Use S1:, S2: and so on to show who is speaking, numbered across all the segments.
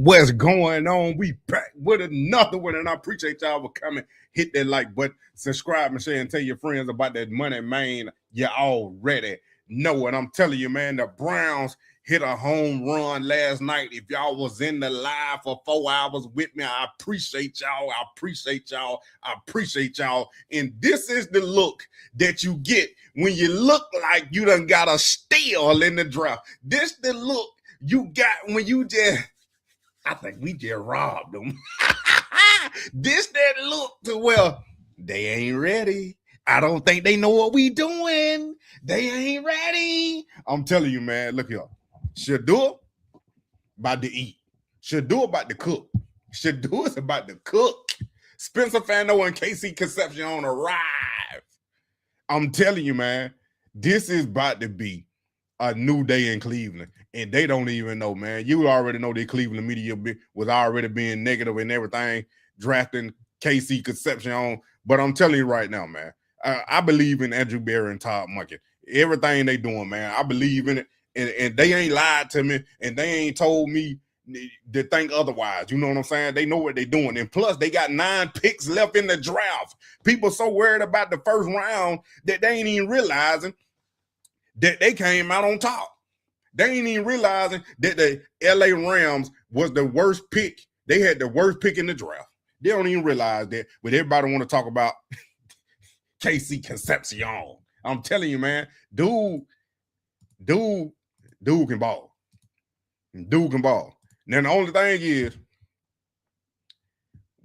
S1: What's going on? We back with another one, and I appreciate y'all for coming. Hit that like button, subscribe and share, and tell your friends about that money, man. You already know it. I'm telling you, man, the Browns hit a home run last night. If y'all was in the live for 4 hours with me, I appreciate y'all. I appreciate y'all. I appreciate y'all. And this is the look that you get when you look like you done got a steal in the draft. This the look you got when you just, I think we just robbed them. This that look to well, they ain't ready. I don't think they know what we doing. They ain't ready. I'm telling you, man. Look here. Shedeur about to eat. Shedeur about to cook. Shedeur is about to cook. Spencer Fano and KC Concepcion on arrive. I'm telling you, man. This is about to be a new day in Cleveland, and they don't even know, man. You already know the Cleveland media was already being negative and everything, drafting KC Concepcion. But I'm telling you right now, man, I believe in Andrew Berry and Todd Monken. Everything they doing, man, I believe in it, and they ain't lied to me, and they ain't told me to think otherwise. You know what I'm saying? They know what they're doing, and plus they got 9 picks left in the draft. People so worried about the first round that they ain't even realizing that they came out on top. They ain't even realizing that the LA Rams was the worst pick. They had the worst pick in the draft. They don't even realize that, but everybody want to talk about KC Concepcion. I'm telling you, man, dude can ball. Dude can ball. Now, the only thing is,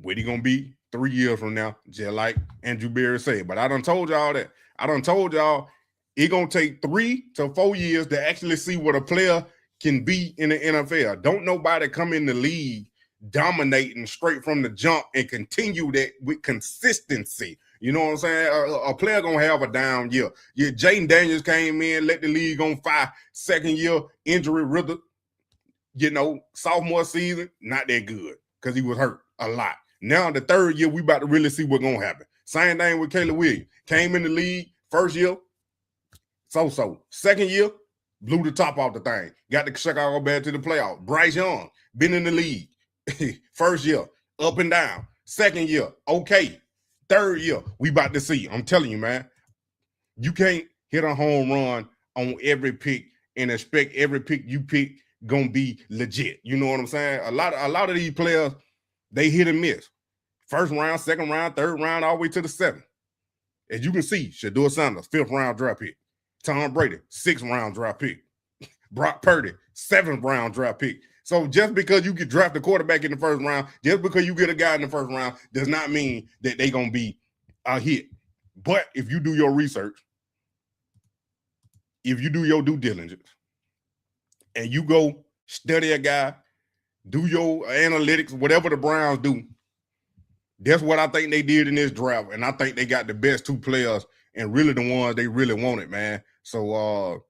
S1: where he gonna be 3 years from now, just like Andrew Berry said. But I done told y'all that. I done told y'all it's going to take 3 to 4 years to actually see what a player can be in the NFL. Don't nobody come in the league dominating straight from the jump and continue that with consistency. You know what I'm saying? A player going to have a down year. Yeah, Jaden Daniels came in, let the league on fire. Second year, injury rhythm. You know, sophomore season, not that good because he was hurt a lot. Now, the third year, we about to really see what's going to happen. Same thing with Caleb Williams. Came in the league, first year, so. Second year, blew the top off the thing. Got the Chicago Bears to the playoffs. Bryce Young, been in the league. First year, up and down. Second year, okay. Third year, we about to see. I'm telling you, man. You can't hit a home run on every pick and expect every pick you pick gonna be legit. You know what I'm saying? A lot of these players, they hit and miss. First round, second round, third round, all the way to the 7th. As you can see, Shedeur Sanders, 5th round draft pick. Tom Brady, 6th round draft pick. Brock Purdy, 7th round draft pick. So just because you get draft a quarterback in the first round, just because you get a guy in the first round, does not mean that they're going to be a hit. But if you do your research, if you do your due diligence, and you go study a guy, do your analytics, whatever the Browns do, that's what I think they did in this draft. And I think they got the best 2 players and really the ones they really wanted, man. So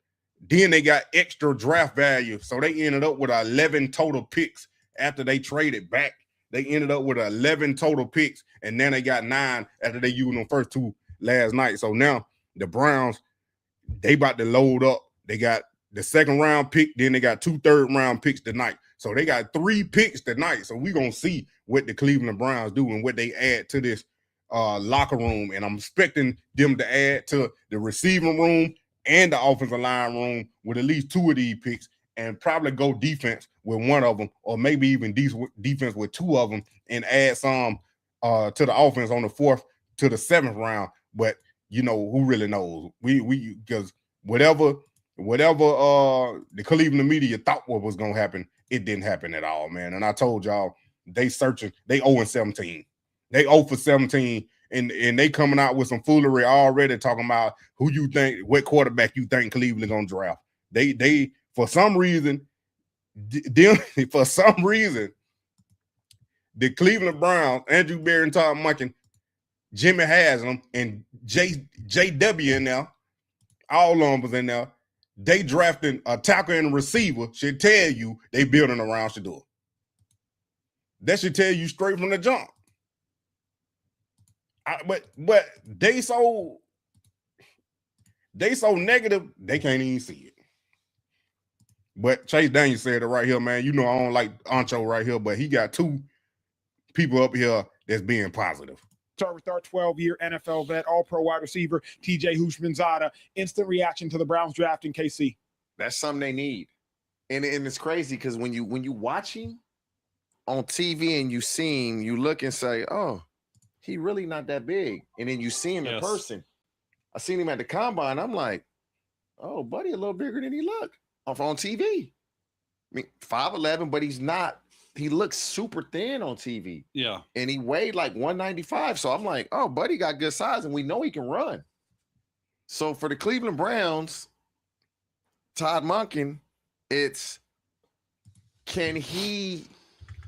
S1: then they got extra draft value. So they ended up with 11 total picks after they traded back. They ended up with 11 total picks, and then they got 9 after they used them first 2 last night. So now the Browns, they about to load up. They got the 2nd round pick, then they got 2 3rd round picks tonight. So they got 3 picks tonight. So we're going to see what the Cleveland Browns do and what they add to this locker room. And I'm expecting them to add to the receiving room and the offensive line room with at least 2 of these picks, and probably go defense with 1 of them, or maybe even defense with 2 of them, and add some to the offense on the 4th to the 7th round. But you know, who really knows? We because whatever the Cleveland media thought what was gonna happen, it didn't happen at all, man. And I told y'all, they searching, they 0-17. They 0 for 17, and they coming out with some foolery already, talking about who you think, what quarterback you think Cleveland gonna draft. They for some reason, the Cleveland Browns, Andrew Berry and Todd Monken, Jimmy Haslam, and JW in there, all of them was in there. They drafting a tackle and a receiver should tell you they building around Shedeur. That should tell you straight from the jump. But they so negative, they can't even see it. But Chase Daniel said it right here, man. You know I don't like Ancho right here, but he got two people up here that's being positive.
S2: Start with our 12-year NFL vet, all-pro wide receiver, TJ Houshmandzadeh. Instant reaction to the Browns draft in KC.
S3: That's something they need. And it's crazy because when you watch him on TV and you see him, you look and say, oh, he really not that big. And then you see him in person. I seen him at the combine. I'm like, oh, buddy, a little bigger than he looked off on TV. I mean, 5'11", but he's not. He looks super thin on TV.
S4: Yeah.
S3: And he weighed like 195. So I'm like, oh, buddy got good size, and we know he can run. So for the Cleveland Browns, Todd Monken, it's can he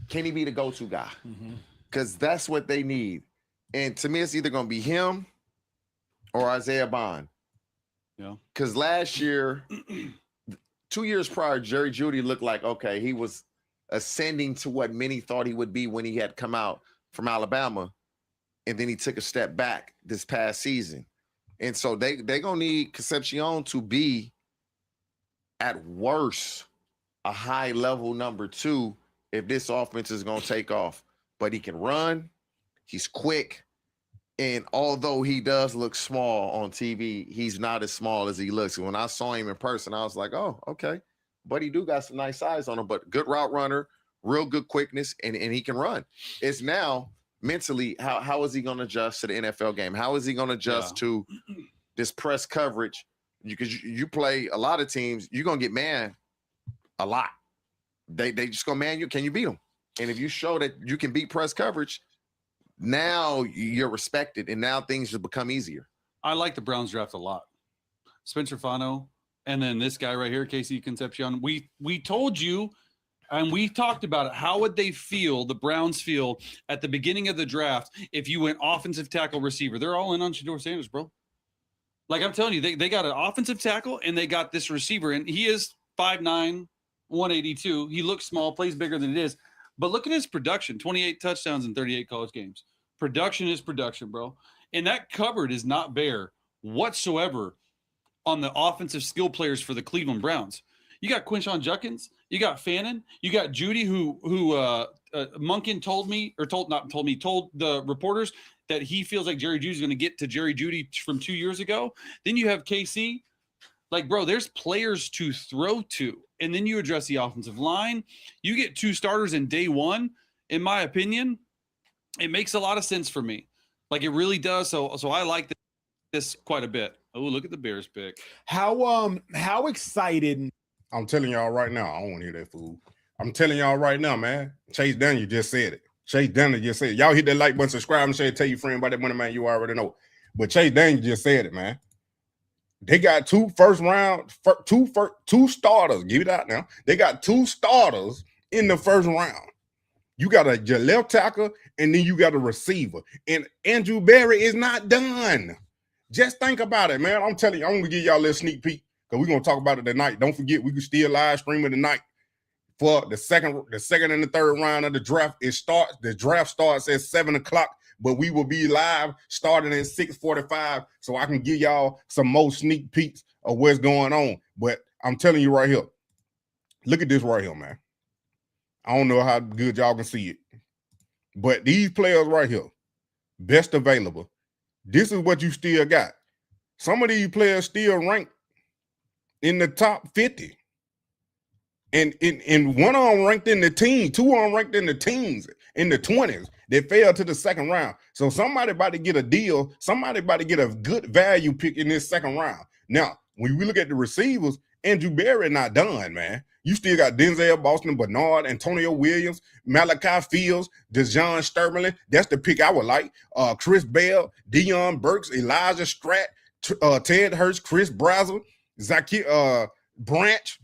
S3: be the go-to guy? Because that's what they need. And to me, it's either going to be him or Isaiah Bond.
S4: Yeah.
S3: Because last year, 2 years prior, Jerry Jeudy looked like, okay, he was ascending to what many thought he would be when he had come out from Alabama. And then he took a step back this past season. And so they're going to need Concepcion to be, at worst, a high-level number 2 if this offense is going to take off. But he can run. He's quick. And although he does look small on TV, he's not as small as he looks. When I saw him in person, I was like, oh, okay. But he do got some nice size on him, but good route runner, real good quickness, and he can run. It's now mentally, how is he going to adjust to the NFL game? How is he going to adjust to this press coverage? Because you play a lot of teams, you're going to get man a lot. They just go, man, can you beat them? And if you show that you can beat press coverage, now you're respected, and now things just become easier.
S4: I like the Browns draft a lot. Spencer Fano, and then this guy right here, KC Concepcion. We told you, and we talked about it. How would they feel, the Browns feel, at the beginning of the draft if you went offensive tackle receiver? They're all in on Shedeur Sanders, bro. Like I'm telling you, they got an offensive tackle, and they got this receiver, and he is 5'9", 182. He looks small, plays bigger than it is. But look at his production, 28 touchdowns in 38 college games. Production is production, bro. And that cupboard is not bare whatsoever on the offensive skill players for the Cleveland Browns. You got Quinshon Judkins, you got Fannin, you got Jeudy, who Monken told the reporters that he feels like Jerry Jeudy's going to get to Jerry Jeudy from 2 years ago. Then you have KC. Like, bro, there's players to throw to. And then you address the offensive line. You get 2 starters in day one. In my opinion, it makes a lot of sense for me. Like, it really does. So I like this quite a bit. Oh, look at the Bears pick.
S2: How excited?
S1: I'm telling y'all right now, I don't want to hear that fool. I'm telling y'all right now, man. Chase Daniel just said it. Chase Daniel just said it. Y'all hit that like button, subscribe, and share. Tell your friend about that money, man. You already know. But Chase Daniel just said it, man. They got 2 two starters. Give it out now. They got 2 starters in the first round. You got your left tackle, and then you got a receiver. And Andrew Berry is not done. Just think about it, man. I'm telling you, I'm going to give y'all a little sneak peek because we're going to talk about it tonight. Don't forget, we can still live stream it tonight for the second and the third round of the draft. The draft starts at 7 o'clock. But we will be live starting at 6:45, so I can give y'all some more sneak peeks of what's going on. But I'm telling you right here, look at this right here, man. I don't know how good y'all can see it, but these players right here, best available, this is what you still got. Some of these players still ranked in the top 50. And one of them ranked in the teens, 2 of them ranked in the teens, in the 20s. They fell to the second round. So somebody about to get a deal. Somebody about to get a good value pick in this second round. Now, when we look at the receivers, Andrew Berry not done, man. You still got Denzel Boston, Bernard, Antonio Williams, Malachi Fields, DeJon Sterling. That's the pick I would like. Chris Bell, Deion Burks, Elijah Stratt, Ted Hurst, Chris Brazel, Branch,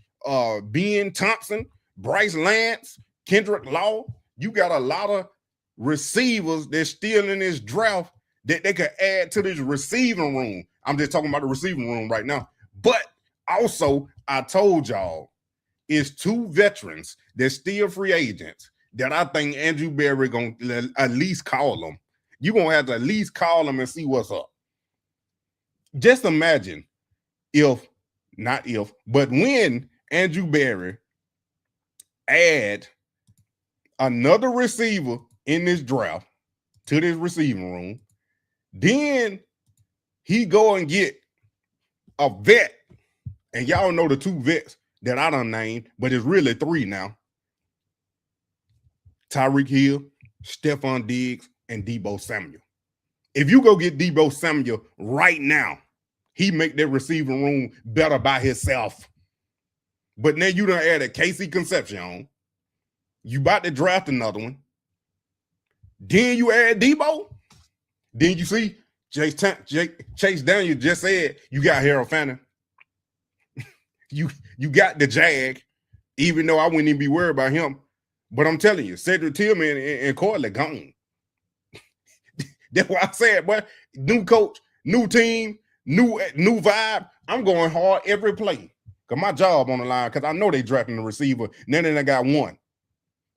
S1: Ben Thompson, Bryce Lance, Kendrick Law. You got a lot of receivers that's still in this draft that they could add to this receiving room. I'm just talking about the receiving room right now. But also, I told y'all, it's 2 veterans that's still free agents that I think Andrew Berry going to at least call them. You're going to have to at least call them and see what's up. Just imagine when Andrew Berry add another receiver in this draft to this receiving room, then he go and get a vet, and y'all know the two vets that I done named, but it's really three now. Tyreek Hill, Stephon Diggs, and Deebo Samuel. If you go get Deebo Samuel right now, he make that receiving room better by himself. But now you done added KC Concepcion. You about to draft another one. Then you add Deebo. Then you see Chase Daniel just said you got Harold Fannin. you got the Jag, even though I wouldn't even be worried about him. But I'm telling you, Cedric Tillman and Corley gone. That's why I said, but new coach, new team, new vibe. I'm going hard every play. Because my job on the line, because I know they drafting the receiver. Now they got one.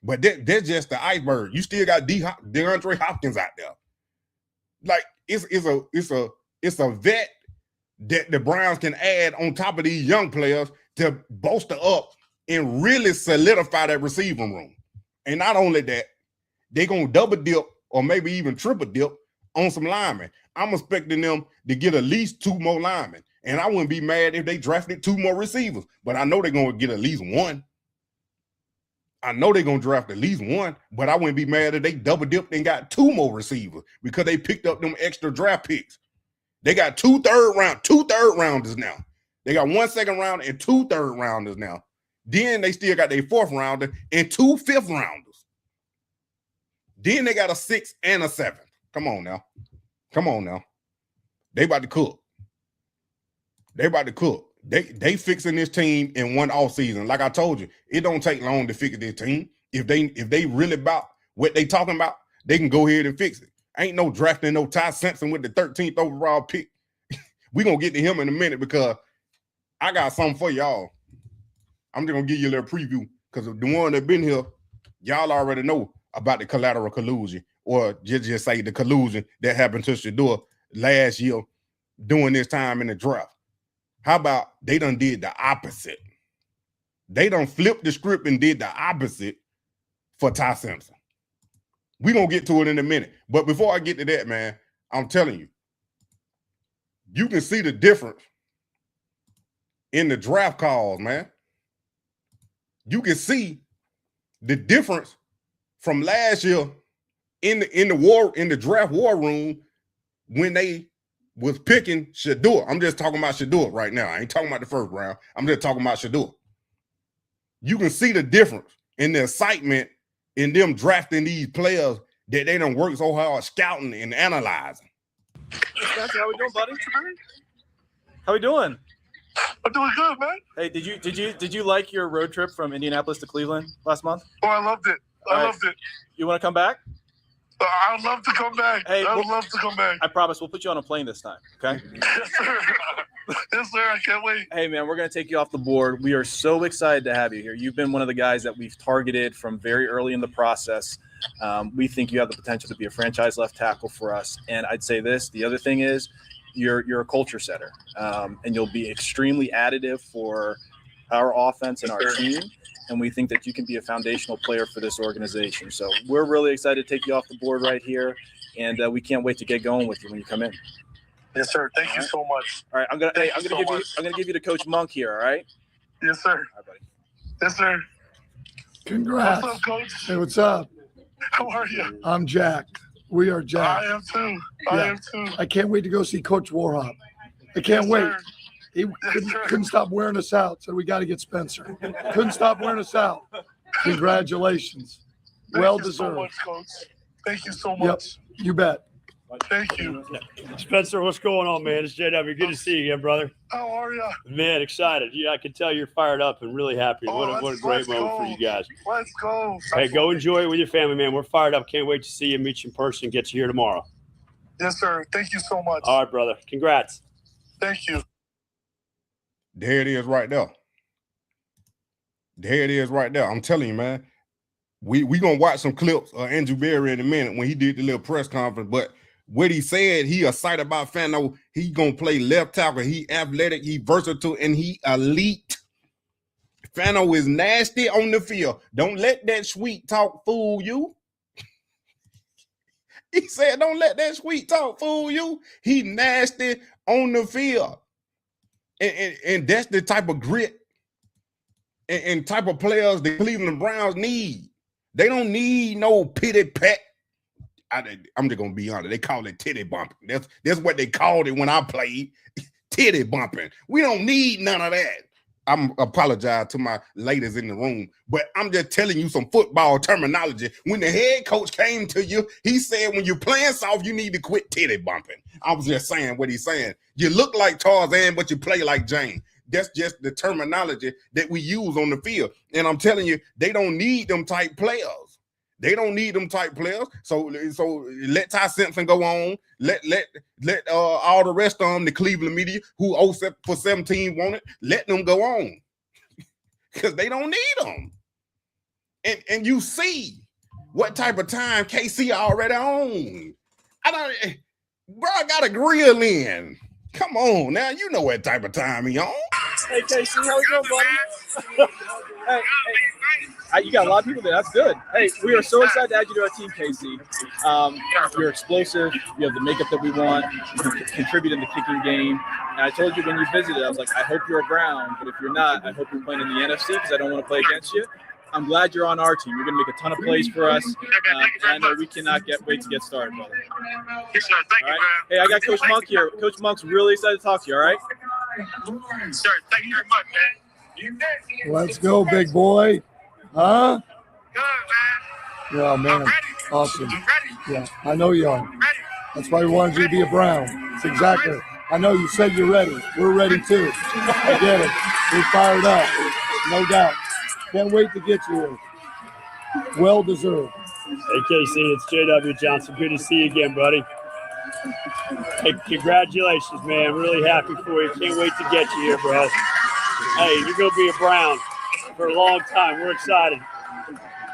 S1: But that's just the iceberg. You still got DeAndre Hopkins out there. Like, it's a vet that the Browns can add on top of these young players to bolster up and really solidify that receiving room. And not only that, they're going to double dip or maybe even triple dip on some linemen. I'm expecting them to get at least 2 more linemen. And I wouldn't be mad if they drafted 2 more receivers. But I know they're going to get at least one. I know they're going to draft at least one. But I wouldn't be mad if they double dipped and got 2 more receivers because they picked up them extra draft picks. They got 2 third rounders now. They got 1 second round and 2 third rounders now. Then they still got their 4th rounder and 2 5th rounders. Then they got a 6th and a 7th. Come on now. They about to cook. They fixing this team in one off season. Like I told you, it don't take long to fix this team. If they really about what they talking about, they can go ahead and fix it. Ain't no drafting no Ty Simpson with the 13th overall pick. We're going to get to him in a minute because I got something for y'all. I'm just going to give you a little preview because the one that been here, y'all already know about the collateral collusion, or just say the collusion that happened to Shedeur last year during this time in the draft. How about they done did the opposite? They done flipped the script and did the opposite for Ty Simpson. We're going to get to it in a minute. But before I get to that, man, I'm telling you, you can see the difference in the draft calls, man. You can see the difference from last year in the draft war room when they was picking Shedeur. I'm just talking about Shedeur right now. I ain't talking about the first round. I'm just talking about Shedeur. You can see the difference in the excitement in them drafting these players that they done work so hard scouting and analyzing.
S5: Spencer, how we doing, buddy? How we doing?
S6: I'm doing good, man.
S5: Hey, did you like your road trip from Indianapolis to Cleveland last month?
S6: Oh, I loved it. I loved it.
S5: You want to come back?
S6: I would love to come back.
S5: Hey,
S6: I would love to come back.
S5: I promise we'll put you on a plane this time, okay?
S6: Yes, sir. Yes, sir. I can't wait.
S5: Hey, man, we're going to take you off the board. We are so excited to have you here. You've been one of the guys that we've targeted from very early in the process. We think you have the potential to be a franchise left tackle for us. And I'd say this. The other thing is you're a culture setter, and you'll be extremely additive for our offense and our team. And we think that you can be a foundational player for this organization. So we're really excited to take you off the board right here, and we can't wait to get going with you when you come in.
S6: Yes, sir. Thank you so much.
S5: All right, I'm gonna give you to Coach Monk here. All right.
S6: Yes, sir.
S5: All right, buddy.
S6: Yes, sir.
S7: Congrats.
S6: What's up, Coach?
S7: Hey, what's up?
S6: How are you?
S7: I'm jacked. We are jacked.
S6: I am too. I am too.
S7: I can't wait to go see Coach Warhop. I can't
S6: Yes,
S7: wait.
S6: sir.
S7: He couldn't stop wearing us out, so we got to get Spencer. Couldn't stop wearing us out. Congratulations. Well
S6: Thank you so
S7: deserved.
S6: much, Coach. Thank you so
S7: Yep,
S6: much.
S7: you bet.
S6: Thank you.
S8: Spencer, what's going on, man? It's JW. Good to see you again, brother.
S6: How are you?
S8: Man, excited. Yeah, I can tell you're fired up and really happy.
S6: Oh,
S8: What a great
S6: let's
S8: moment for
S6: go.
S8: you guys.
S6: Let's go.
S8: Hey, go enjoy it with your family, man. We're fired up. Can't wait to see you, meet you in person, get you here tomorrow.
S6: Yes, sir. Thank you so much.
S8: All right, brother. Congrats.
S6: Thank you.
S1: There it is right there. There it is right there. I'm telling you, man. We gonna watch some clips of Andrew Berry in a minute when he did the little press conference. But what he said, he excited about Fano. He gonna play left tackle. He athletic, he versatile, and he elite. Fano is nasty on the field. Don't let that sweet talk fool you. He said, don't let that sweet talk fool you. He nasty on the field. And that's the type of grit and type of players the Cleveland Browns need. They don't need no pity pat. I'm just gonna be honest. They call it titty bumping. That's what they called it when I played. Titty bumping. We don't need none of that. I'm apologize to my ladies in the room, but I'm just telling you some football terminology. When the head coach came to you, he said, when you're playing soft, you need to quit titty bumping. I was just saying what he's saying. You look like Tarzan, but you play like Jane. That's just the terminology that we use on the field. And I'm telling you, they don't need them type players. They don't need them type players. So let Ty Simpson go on. Let all the rest of them, the Cleveland media, who 0 for 17 want it, let them go on. Because they don't need them. And you see what type of time KC already on. I got a grill in. Come on now, you know what type of time he on.
S5: Hey, KC, how we doing, buddy? Hey. You got a lot of people there. That's good. Hey, we are so excited to add you to our team, KC. You're explosive. You have the makeup that we want. You contribute in the kicking game. And I told you when you visited, I was like, I hope you're a Brown, but if you're not, I hope you're playing in the NFC because I don't want to play against you. I'm glad you're on our team. You're going to make a ton of plays for us. And I know we cannot wait to get started, brother.
S6: Yes, sir. Thank
S5: All right. Hey, I got Coach Monk here. Coach Monk's really excited to talk to you, all right?
S6: Sir, thank you very much, man.
S7: Let's go, big boy. Huh?
S6: Good, man.
S7: Yeah, man.
S6: I'm ready.
S7: Awesome.
S6: I'm ready.
S7: Yeah, I know you are.
S6: I'm ready.
S7: That's why we wanted you to be a Brown. It's exactly. I know you said you're ready. We're ready too. I get it. We're fired up. No doubt. Can't wait to get you here. Well deserved.
S8: Hey, KC, it's JW Johnson. Good to see you again, buddy. Hey, congratulations, man. Really happy for you. Can't wait to get you here, bro. Hey, you're going to be a Brown for a long time. We're excited.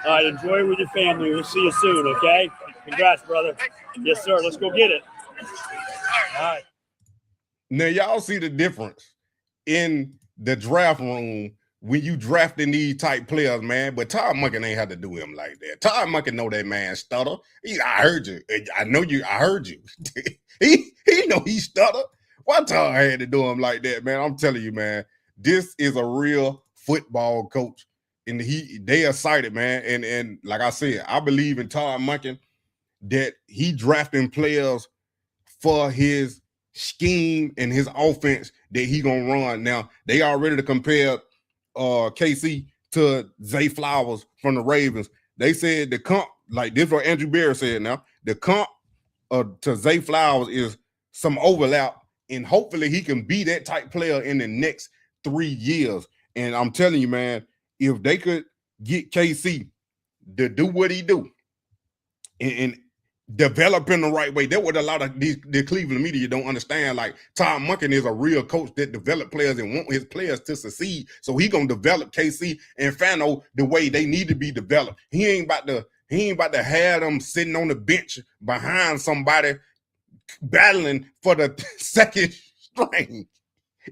S8: All right, enjoy it with your family. We'll see you soon, okay? Congrats, brother. Yes, sir. Let's go get it. All right.
S1: Now, y'all see the difference in the draft room when you drafting these type players, man. But Todd Monken ain't had to do him like that. Todd Monken know that man stutter. I heard you. I know you. I heard you. he know he stutter. Why Todd had to do him like that, man? I'm telling you, man. This is a real football coach. And they excited, man. And like I said, I believe in Todd Monken that he drafting players for his scheme and his offense that he gonna run. Now, they are ready to compare KC to Zay Flowers from the Ravens. They said the comp, like this is what Andrew Berry said now, the comp to Zay Flowers is some overlap, and hopefully he can be that type player in the next 3 years. And I'm telling you, man, if they could get KC to do what he do and develop in the right way, that's what a lot of the Cleveland media don't understand. Like, Todd Monken is a real coach that develop players and want his players to succeed. So he gonna develop KC and Fano the way they need to be developed. He ain't about to have them sitting on the bench behind somebody battling for the second string.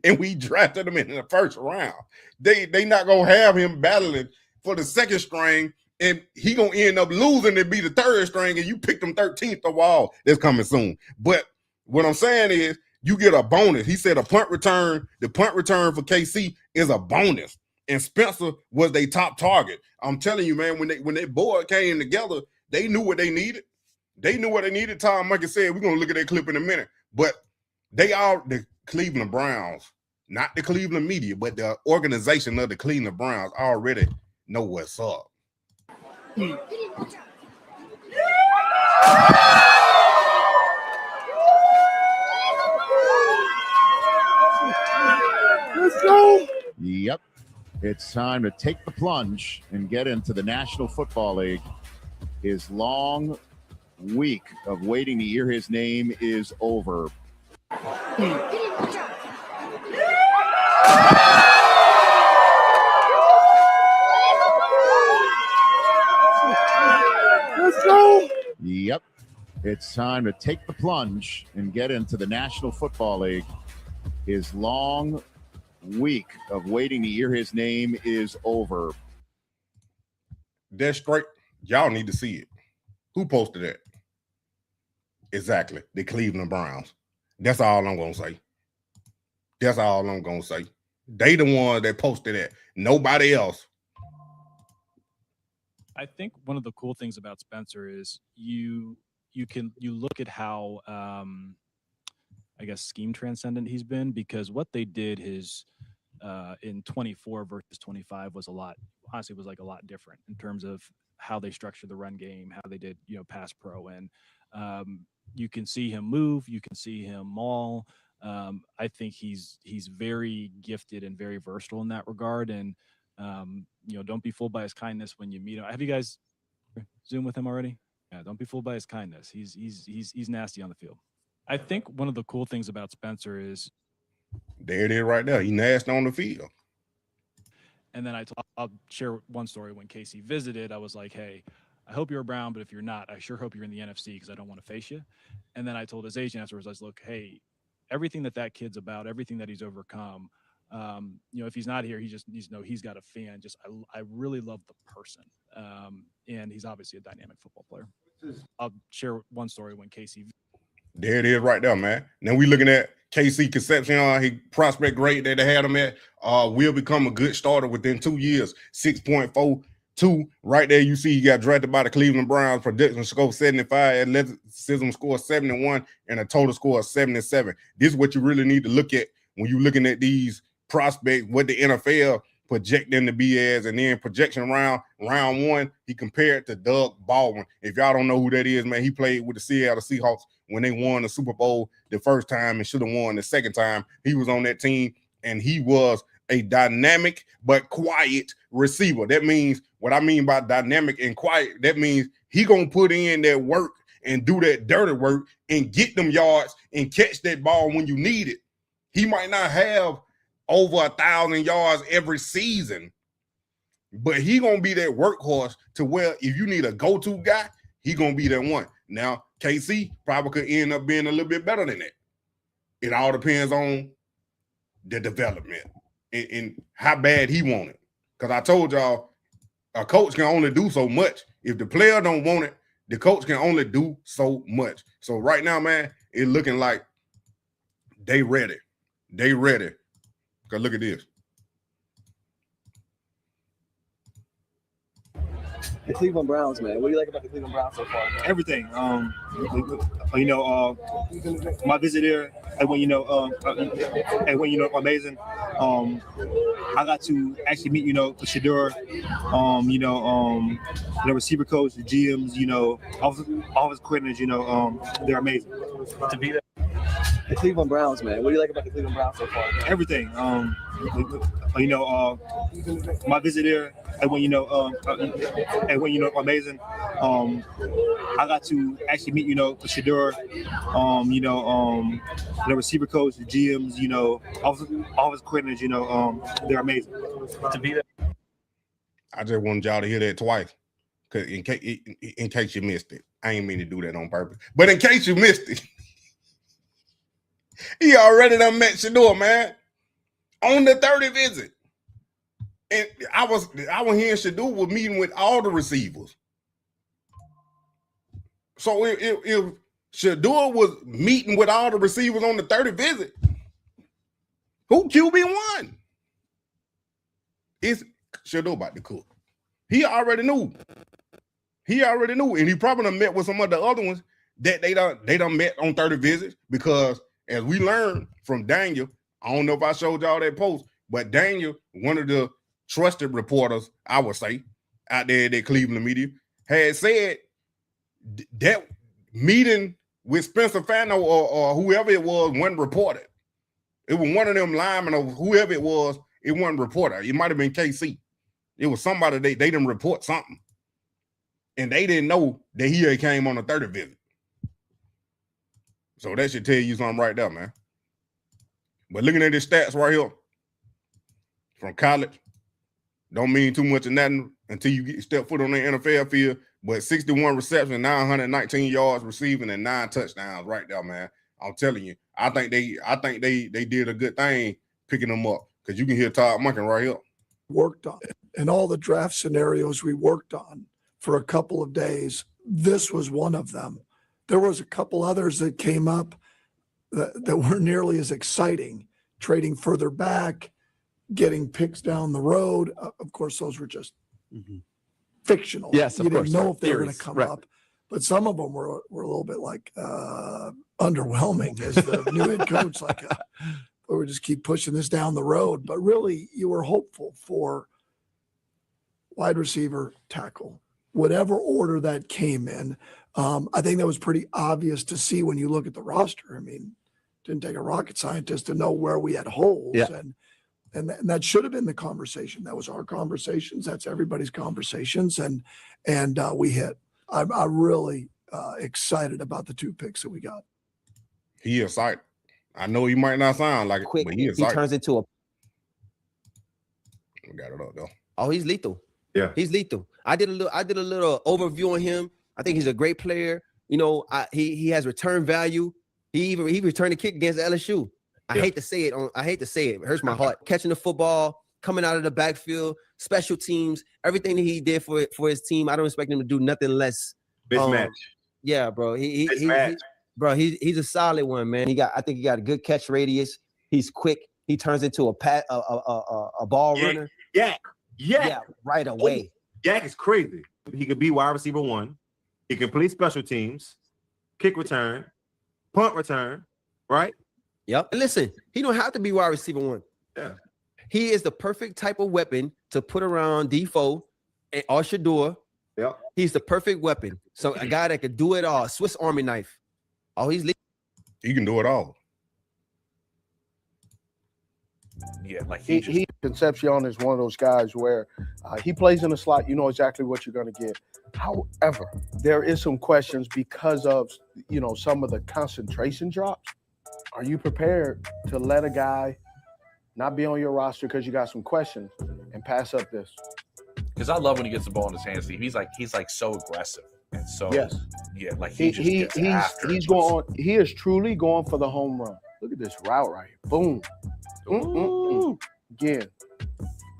S1: And we drafted him in the first round. They not gonna have him battling for the second string, and he gonna end up losing to be the third string, and you picked him 13th of all. That's coming soon. But what I'm saying is, you get a bonus. He said the punt return for KC is a bonus, and Spencer was their top target. I'm telling you, man, when they board came together, they knew what they needed. They knew what they needed. Tom Monken said, we're gonna look at that clip in a minute, but they are the Cleveland Browns, not the Cleveland media, but the organization of the Cleveland Browns already know what's up.
S7: Let's go.
S9: Yep. It's time to take the plunge and get into the National Football League. His long week of waiting to hear his name is over.
S7: Let's go.
S9: Yep. It's time to take the plunge and get into the National Football League. His long week of waiting to hear his name is over.
S1: That's straight. Y'all need to see it. Who posted that? Exactly. The Cleveland Browns. That's all I'm going to say. That's all I'm going to say. They the ones that posted that. Nobody else.
S10: I think one of the cool things about Spencer is you look at how I guess scheme transcendent he's been, because what they did in 24 versus 25 was a lot different in terms of how they structured the run game, how they did, pass pro. And you can see him move, you can see him maul. I think he's very gifted and very versatile in that regard. And, don't be fooled by his kindness when you meet him. Have you guys Zoomed with him already? Yeah, don't be fooled by his kindness. He's nasty on the field. I think one of the cool things about Spencer is
S1: there it is right there. He nasty on the field.
S10: And then I'll share one story. When KC visited, I was like, hey, I hope you're a Brown, but if you're not, I sure hope you're in the NFC because I don't want to face you. And then I told his agent afterwards, I was like, hey, everything that kid's about, everything that he's overcome, if he's not here, he just needs to know he's got a fan. I really love the person. And he's obviously a dynamic football player. I'll share one story when KC.
S1: There it is right there, man. Now we looking at KC Concepcion. He prospect grade that they had him at. Will become a good starter within 2 years. 6.42. Right there, you see he got drafted by the Cleveland Browns. Prediction score 75, athleticism score 71, and a total score of 77. This is what you really need to look at when you're looking at these prospects, what the NFL project them to be as, and then projection round one, he compared to Doug Baldwin. If y'all don't know who that is, man, he played with the Seattle Seahawks when they won the Super Bowl the first time and should have won the second time. He was on that team, and he was a dynamic but quiet receiver. That means, what I mean by dynamic and quiet, that means he gonna put in that work and do that dirty work and get them yards and catch that ball when you need it. He might not have over 1,000 yards every season, but he gonna be that workhorse to where if you need a go-to guy, he gonna be that one. Now, KC probably could end up being a little bit better than that. It all depends on the development and how bad he want it. Because I told y'all, a coach can only do so much. If the player don't want it, the coach can only do so much. So right now, man, it's looking like they ready. They ready. Because look at this.
S11: The Cleveland Browns, man. What do you like about the Cleveland Browns so far, man?
S12: Everything. My visit there, and when amazing. I got to actually meet, Shedeur, the receiver coach, the GMs, office coordinators, they're amazing.
S11: To be there. The Cleveland Browns, man. What do you like about the Cleveland Browns so far, man?
S12: Everything. My visit there, and when amazing. I got to actually meet, Shedeur, the receiver coach, the GMs, office coordinators, they're amazing.
S11: To be there.
S1: I just wanted y'all to hear that twice, because in case you missed it. I ain't mean to do that on purpose, but in case you missed it, he already done met Shedeur, man, on the 30th visit. And I was hearing Shedeur was meeting with all the receivers. So if Shedeur was meeting with all the receivers on the 30th visit, who QB1? It's Shedeur about to cook. He already knew. And he probably done met with some of the other ones that they done met on 30 visits, because as we learned from Daniel, I don't know if I showed y'all that post, but Daniel, one of the trusted reporters, I would say, out there at the Cleveland media, had said that meeting with Spencer Fano or whoever it was wasn't reported. It was one of them linemen or whoever it was, it wasn't reported. It might have been KC. It was somebody they didn't report something. And they didn't know that he had came on a 30 visit. So that should tell you something right there, man. But looking at his stats right here from college, don't mean too much of nothing until you step foot on the NFL field. But 61 receptions, 919 yards receiving, and 9 touchdowns right there, man. I'm telling you, I think they did a good thing picking him up, because you can hear Todd Monken right here.
S7: Worked on and all the draft scenarios we worked on for a couple of days. This was one of them. There was a couple others that came up that weren't nearly as exciting, trading further back, getting picks down the road. Of course, those were just fictional.
S13: Yes,
S7: you
S13: of
S7: didn't
S13: course,
S7: know if they were going to come
S13: right.
S7: up, but some of them were a little bit like underwhelming as the new head coach. Like, we just keep pushing this down the road. But really, you were hopeful for wide receiver, tackle, whatever order that came in. I think that was pretty obvious to see when you look at the roster. I mean, didn't take a rocket scientist to know where we had holes.
S13: Yeah.
S7: And that should have been the conversation. That was our conversations. That's everybody's conversations. And we hit. I'm really excited about the 2 picks that we got.
S1: He excited. I know he might not sound like
S14: Quick,
S1: it, but he
S14: he
S1: excited.
S14: turns into a.
S1: We got it up though.
S14: Oh, he's lethal.
S1: Yeah,
S14: he's lethal. I did a little overview on him. I think he's a great player. You know, he has return value. He returned a kick against LSU. I hate to say it. It hurts my heart. Catching the football, coming out of the backfield, special teams, everything that he did for his team. I don't expect him to do nothing less.
S15: Mismatch.
S14: Yeah, bro. He's a solid one, man. I think he got a good catch radius. He's quick. He turns into a ball runner.
S15: Yeah,
S14: right away.
S15: Yak is crazy. He could be wide receiver 1. He can play special teams, kick return, punt return, right?
S14: Yep. And listen, he don't have to be wide receiver 1.
S15: Yeah.
S14: He is the perfect type of weapon to put around Defoe or Shedeur.
S15: Yeah.
S14: He's the perfect weapon. So a guy that could do it all, Swiss Army knife. Oh,
S1: he can do it all.
S16: Yeah, like
S17: he Concepcion is one of those guys where he plays in the slot. You know exactly what you're going to get. However, there is some questions because of some of the concentration drops. Are you prepared to let a guy not be on your roster because you got some questions and pass up this?
S16: Because I love when he gets the ball in his hands, Steve. He's like so aggressive and so like he is truly going for the home run. Look at this route right here. Boom. Again,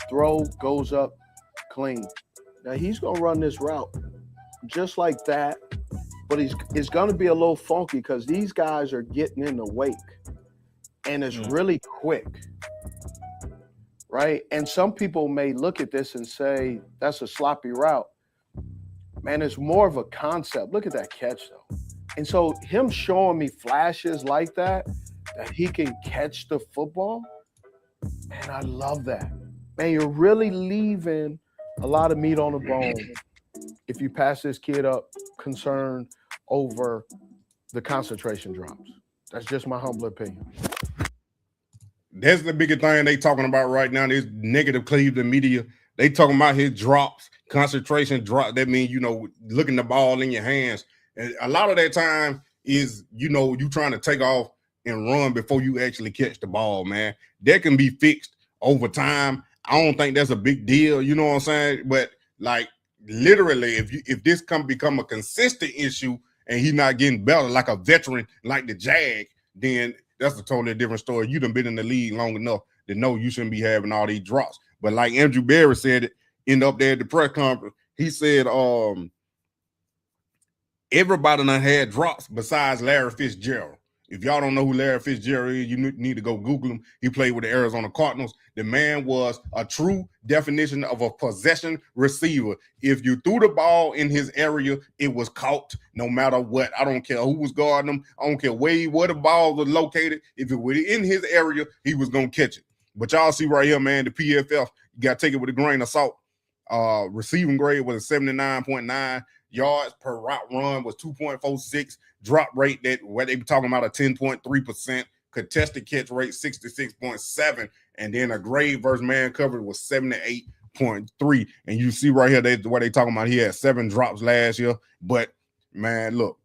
S16: throw goes up clean. Now he's gonna run this route just like that, but it's gonna be a little funky because these guys are getting in the wake, and it's really quick, right? And some people may look at this and say that's a sloppy route. Man, it's more of a concept. Look at that catch though, and so him showing me flashes like that he can catch the football. Man, I love that. Man, you're really leaving a lot of meat on the bone if you pass this kid up concerned over the concentration drops. That's just my humble opinion.
S1: That's the biggest thing they talking about right now. This negative Cleveland media. They talking about his drops, concentration drop. That means, looking the ball in your hands. And a lot of that time is, you trying to take off and run before you actually catch the ball, man. That can be fixed over time. I don't think that's a big deal, you know what I'm saying? But like literally, if this become a consistent issue and he's not getting better like a veteran like the Jag, then that's a totally different story. You done been in the league long enough to know you shouldn't be having all these drops. But like Andrew Berry said it, up there at the press conference, he said everybody done had drops besides Larry Fitzgerald. If y'all don't know who Larry Fitzgerald is, you need to go Google him. He played with the Arizona Cardinals. The man was a true definition of a possession receiver. If you threw the ball in his area, it was caught no matter what. I don't care who was guarding him. I don't care where the ball was located. If it was in his area, he was going to catch it. But y'all see right here, man, the PFF, you got to take it with a grain of salt. Receiving grade was a 79.9. Yards per route run was 2.46. Drop rate what they be talking about a 10.3%. Contested catch rate 66.7, and then a grade versus man coverage was 78.3. And you see right here what they talking about. He had 7 drops last year. But man, look,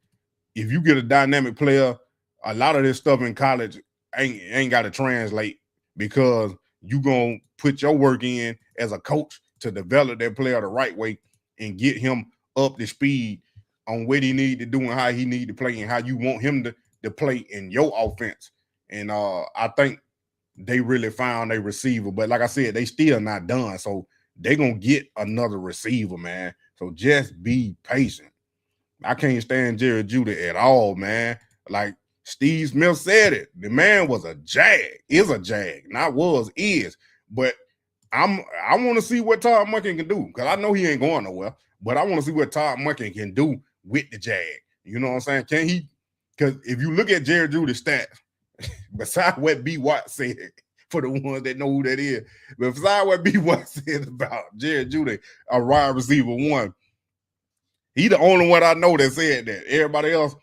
S1: if you get a dynamic player, a lot of this stuff in college ain't got to translate because you gonna put your work in as a coach to develop that player the right way and get him up to speed on what he need to do and how he need to play and how you want him to play in your offense. And I think they really found a receiver. But like I said, they still not done. So they gonna get another receiver, man. So just be patient. I can't stand Jerry Jeudy at all, man. Like Steve Smith said it. The man was a jag, is a jag, not was, is. But I want to see what Todd Monken can do, because I know he ain't going nowhere. But I want to see what Todd Monken can do with the jag. You know what I'm saying? Can he? Because if you look at Jerry Jeudy's stats, besides what B. Watt said, for the ones that know who that is, but besides what B. Watt said about Jerry Jeudy, a wide receiver one, he the only one I know that said that. Everybody else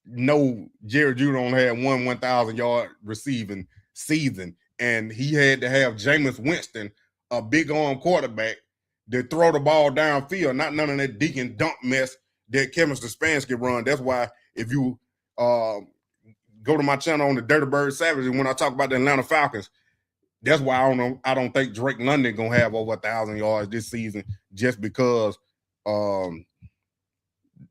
S1: know Jerry Jeudy only had 1,000-yard receiving season, and he had to have Jameis Winston, a big arm quarterback, to throw the ball downfield, not none of that deacon dump mess that Kevin Stefanski run. That's why if you go to my channel on the Dirty Bird Savage, and when I talk about the Atlanta Falcons, that's why I don't think Drake London gonna have over 1,000 yards this season, just because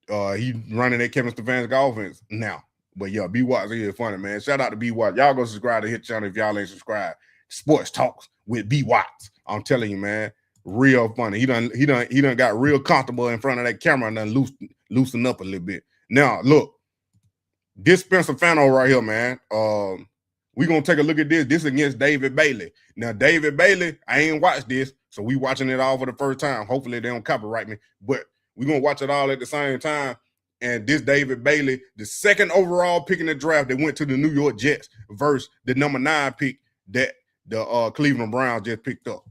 S1: he running that Kevin Stefanski offense now. But yeah, B Watts is funny, man. Shout out to B Watts. Y'all go subscribe to his channel if y'all ain't subscribed. Sports Talks with B Watts. I'm telling you, man, real funny. He done got real comfortable in front of that camera and done loosen up a little bit. Now look, this Spencer Fano right here, man. We're gonna take a look at this. This against David Bailey. Now, David Bailey, I ain't watched this, so we watching it all for the first time. Hopefully they don't copyright me, but we're gonna watch it all at the same time. And this David Bailey, the second overall pick in the draft that went to the New York Jets versus the number 9 pick that the Cleveland Browns just picked up.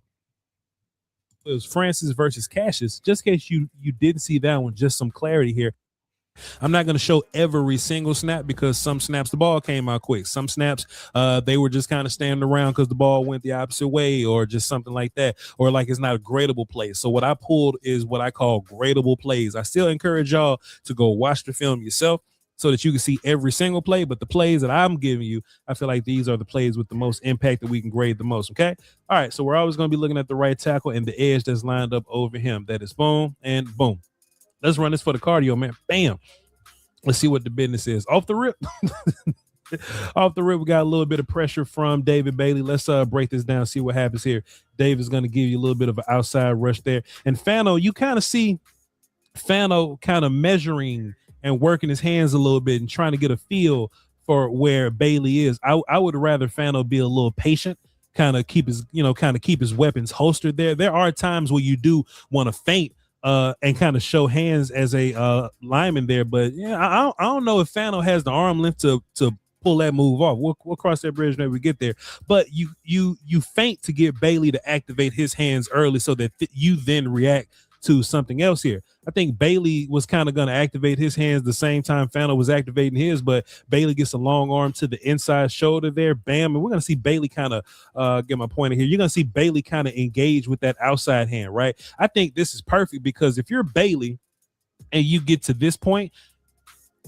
S13: It was Francis versus Cassius. Just in case you didn't see that one, just some clarity here. I'm not going to show every single snap, because some snaps the ball came out quick. Some snaps they were just kind of standing around because the ball went the opposite way, or just something like that, or like it's not a gradable play. So what I pulled is what I call gradable plays. I still encourage y'all to go watch the film yourself so that you can see every single play, but the plays that I'm giving you, I feel like these are the plays with the most impact that we can grade the most, okay? All right, so we're always going to be looking at the right tackle and the edge that's lined up over him. That is boom and boom. Let's run this for the cardio, man. Bam. Let's see what the business is. Off the rip. Off the rip, we got a little bit of pressure from David Bailey. Let's break this down, see what happens here. Dave is going to give you a little bit of an outside rush there. And Fano, you kind of see Fano kind of measuring and working his hands a little bit and trying to get a feel for where Bailey is. I would rather Fano be a little patient, kind of keep his weapons holstered there. There are times where you do want to feint and kind of show hands as a lineman there, but yeah, I don't know if Fano has the arm length to pull that move off. We'll cross that bridge when we get there. But you feint to get Bailey to activate his hands early so that you then react to something else here. I think Bailey was kind of going to activate his hands the same time Fano was activating his, but Bailey gets a long arm to the inside shoulder there. Bam. And we're going to see Bailey kind of get my point here. You're going to see Bailey kind of engage with that outside hand, right? I think this is perfect, because if you're Bailey and you get to this point,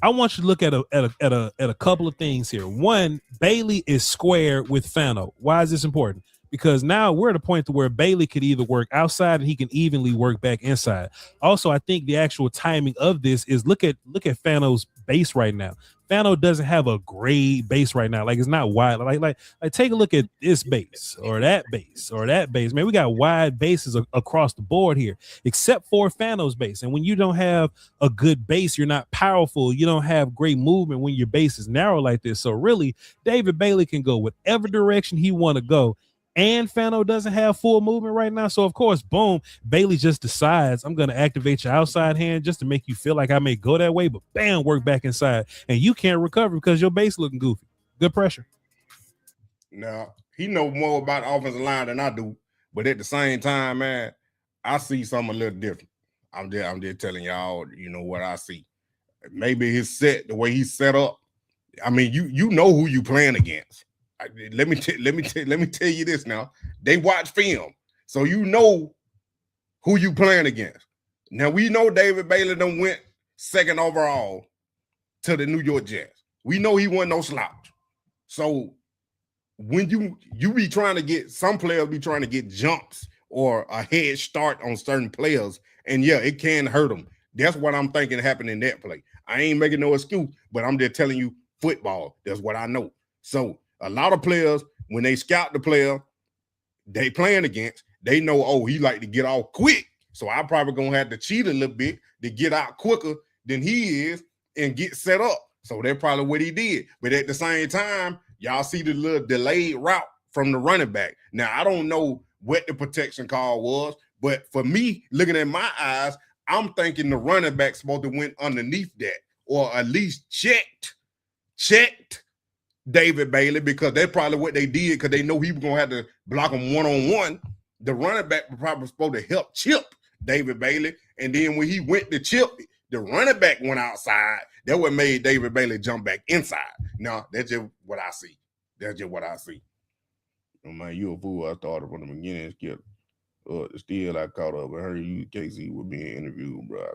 S13: I want you to look at a couple of things here. One, Bailey is square with Fano. Why is this important? Because now we're at a point to where Bailey could either work outside and he can evenly work back inside. Also, I think the actual timing of this is look at Fano's base right now. Fano doesn't have a great base right now. Like, it's not wide. Like take a look at this base or that base or that base. Man, we got wide bases across the board here, except for Fano's base. And when you don't have a good base, you're not powerful. You don't have great movement when your base is narrow like this. So really, David Bailey can go whatever direction he want to go. And Fano doesn't have full movement right now. So, of course, boom, Bailey just decides, I'm going to activate your outside hand just to make you feel like I may go that way, but bam, work back inside. And you can't recover because your base looking goofy. Good pressure.
S1: Now, he know more about the offensive line than I do, but at the same time, man, I see something a little different. I'm just telling y'all, what I see. Maybe his set, the way he's set up. I mean, you know who you playing against. Let me tell you this now. They watch film, so you know who you playing against. Now we know David Bailey done went second overall to the New York Jets. We know he wasn't no slouch. So when you be trying to get, some players be trying to get jumps or a head start on certain players, and yeah, it can hurt them. That's what I'm thinking happened in that play. I ain't making no excuse, but I'm just telling you football. That's what I know. So a lot of players when they scout the player they playing against, they know, oh, he like to get off quick. So I'm probably gonna have to cheat a little bit to get out quicker than he is and get set up. So that's probably what he did. But at the same time, y'all see the little delayed route from the running back. Now, I don't know what the protection call was, but for me, looking at my eyes, I'm thinking the running back supposed to went underneath that, or at least checked David Bailey, because that's probably what they did, because they know he was gonna have to block him one-on-one. The running back was probably supposed to help chip David Bailey, and then when he went to chip, the running back went outside. That what made David Bailey jump back inside. No, that's just what I see. That's just what I see. Oh man, you a fool. I started from the beginning. Still I caught up. I heard you, KC, was being interviewed, bro.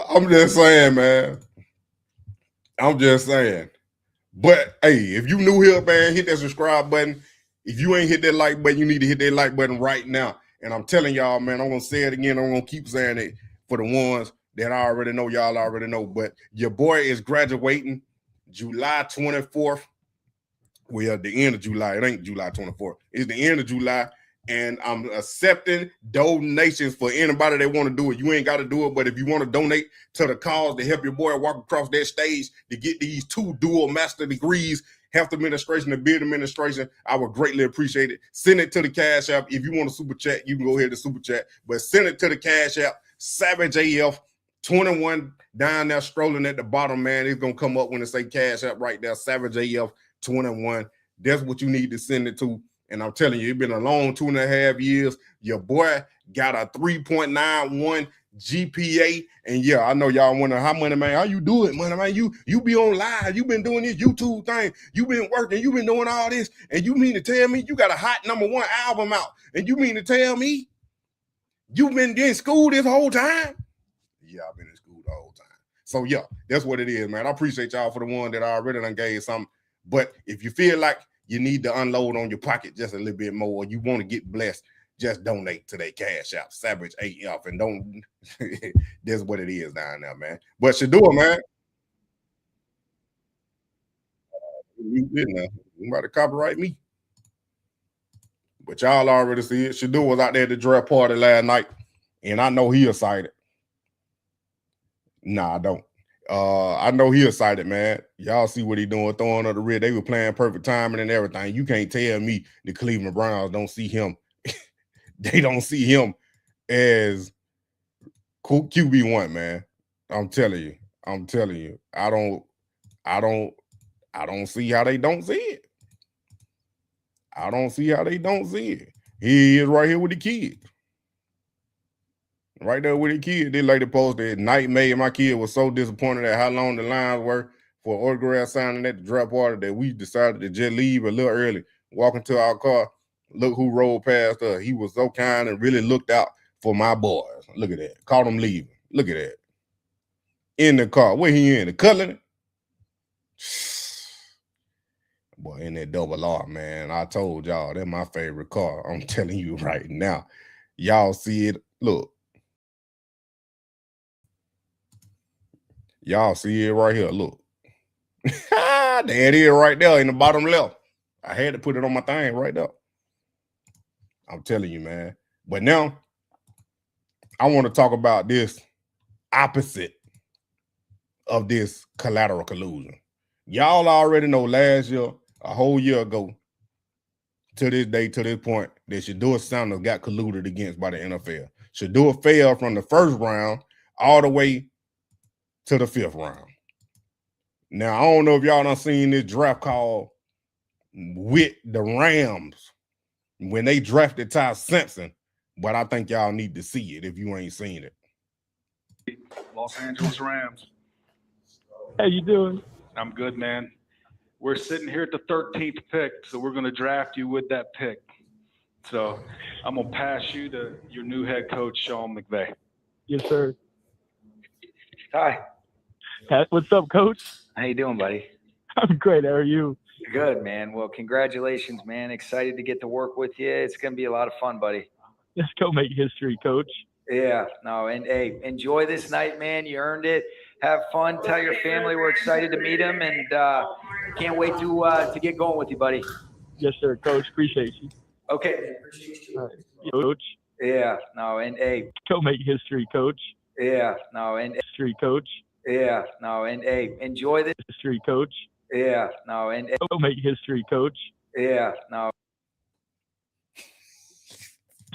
S1: I'm just saying, man. I'm just saying. But hey, if you new here, man, hit that subscribe button. If you ain't hit that like button, you need to hit that like button right now. And I'm telling y'all, man, I'm gonna say it again. I'm gonna keep saying it for the ones that I already know, y'all already know. But your boy is graduating July 24th. Well, at the end of July. It ain't July 24th. It's the end of July. And I'm accepting donations for anybody that want to do it. You ain't got to do it, but if you want to donate to the cause to help your boy walk across that stage to get these 2 dual master degrees, health administration and build administration, I would greatly appreciate it. Send it to the Cash App. If you want a super chat, you can go ahead to super chat, but send it to the Cash App. Savage AF 21 down there strolling at the bottom, man. It's gonna come up when it say Cash App right there. Savage AF 21. That's what you need to send it to. And I'm telling you, it's been a long 2.5 years. Your boy got a 3.91 GPA. And yeah, I know y'all wonder how Money Man, how you do it, Money Man? You be on live, you been doing this YouTube thing, you been working, you been doing all this, and you mean to tell me you got a hot #1 album out, and you mean to tell me you been in school this whole time? Yeah, I've been in school the whole time. So yeah, that's what it is, man. I appreciate y'all for the one that I already done gave something. But if you feel like you need to unload on your pocket just a little bit more, or you want to get blessed, just donate to that Cash App, Savage AF, and don't. That's what it is down there, man. But Shedeur, man, you about to copyright me. But y'all already see it. Shedeur was out there at the draft party last night, and I know he excited. Nah, I don't. I know he excited, man. Y'all see what he doing, throwing up the red. They were playing perfect timing and everything. You can't tell me the Cleveland Browns don't see him. They don't see him as QB1, man. I'm telling you. I don't see how they don't see it. I don't see how they don't see it. He is right here with the kids. Right there with the kid. They like to post that night made. My kid was so disappointed at how long the lines were for autograph signing at the draft party that we decided to just leave a little early, walk into our car. Look who rolled past us. He was so kind and really looked out for my boys. Look at that. Caught him leaving. Look at that. In the car. Where he in? The Cutlass? Boy, in that double R, man. I told y'all, that's my favorite car. I'm telling you right now. Y'all see it. Look. Y'all see it right here. Look. There it is right there in the bottom left. I had to put it on my thing right there. I'm telling you, man. But now, I want to talk about this opposite of this collateral collusion. Y'all already know last year, a whole year ago, to this day, to this point, that Shedeur Sanders got colluded against by the NFL. Shedeur fell from the first round all the way to the 5th round. Now, I don't know if y'all done seen this draft call with the Rams when they drafted Ty Simpson, but I think y'all need to see it if you ain't seen it.
S18: Los Angeles Rams.
S19: How you doing?
S18: I'm good, man. We're sitting here at the 13th pick, so we're going to draft you with that pick. So I'm going to pass you to your new head coach, Sean McVay.
S19: Yes, sir.
S20: Hi.
S19: What's up, Coach?
S20: How you doing, buddy?
S19: I'm great. How are you?
S20: Good, man. Well, congratulations, man. Excited to get to work with you. It's going to be a lot of fun, buddy.
S19: Let's go make history, Coach.
S20: Yeah, no, and hey, enjoy this night, man. You earned it. Have fun. Tell your family we're excited to meet him, and can't wait to get going with you, buddy.
S19: Yes, sir, Coach. Appreciate you.
S20: Okay.
S19: All right. Coach.
S20: Yeah, no, and hey.
S19: Go make history, Coach.
S20: Yeah, no, and
S19: History, Coach.
S20: yeah, no, and hey, enjoy this.
S19: History, Coach.
S20: Yeah, no, and
S19: Go make history, Coach.
S20: yeah, no.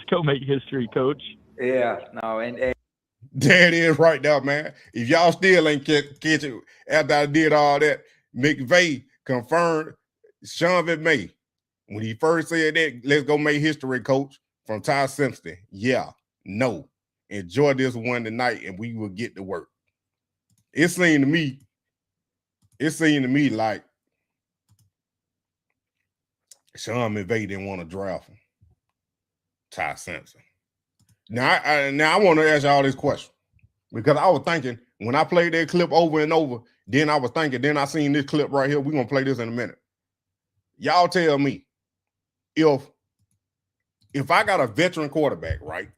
S19: Go make history, Coach.
S20: Yeah, no, and hey.
S1: There it is right now, man. If y'all still ain't catch it after I did all that, McVay confirmed Sean McVay. When he first said that, let's go make history, coach, from Ty Simpson. Yeah, no. Enjoy this one tonight, and we will get to work. It seemed to me like Sean McVay didn't want to draft him. Ty Simpson. Now I want to ask y'all this question, because I was thinking when I played that clip over and over, then I was thinking, then I seen this clip right here. We're going to play this in a minute. Y'all tell me, if I got a veteran quarterback, right?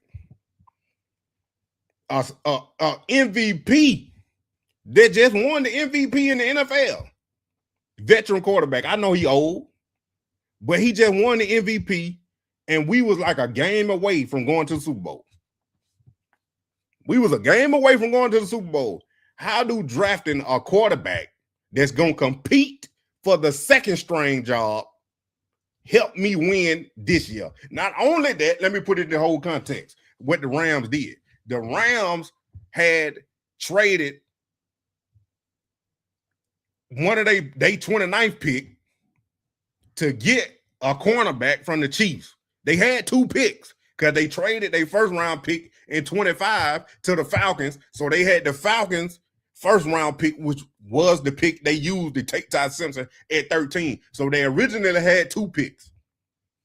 S1: A MVP that just won the MVP in the NFL. Veteran quarterback. I know he old, but he just won the MVP, and we was like a game away from going to the Super Bowl. We was a game away from going to the Super Bowl. How do drafting a quarterback that's going to compete for the second string job help me win this year? Not only that, let me put it in the whole context. What the Rams did. The Rams had traded one of their 29th pick to get a cornerback from the Chiefs. They had 2 picks because they traded their first round pick in 25 to the Falcons. So they had the Falcons first round pick, which was the pick they used to take Ty Simpson at 13. So they originally had 2 picks.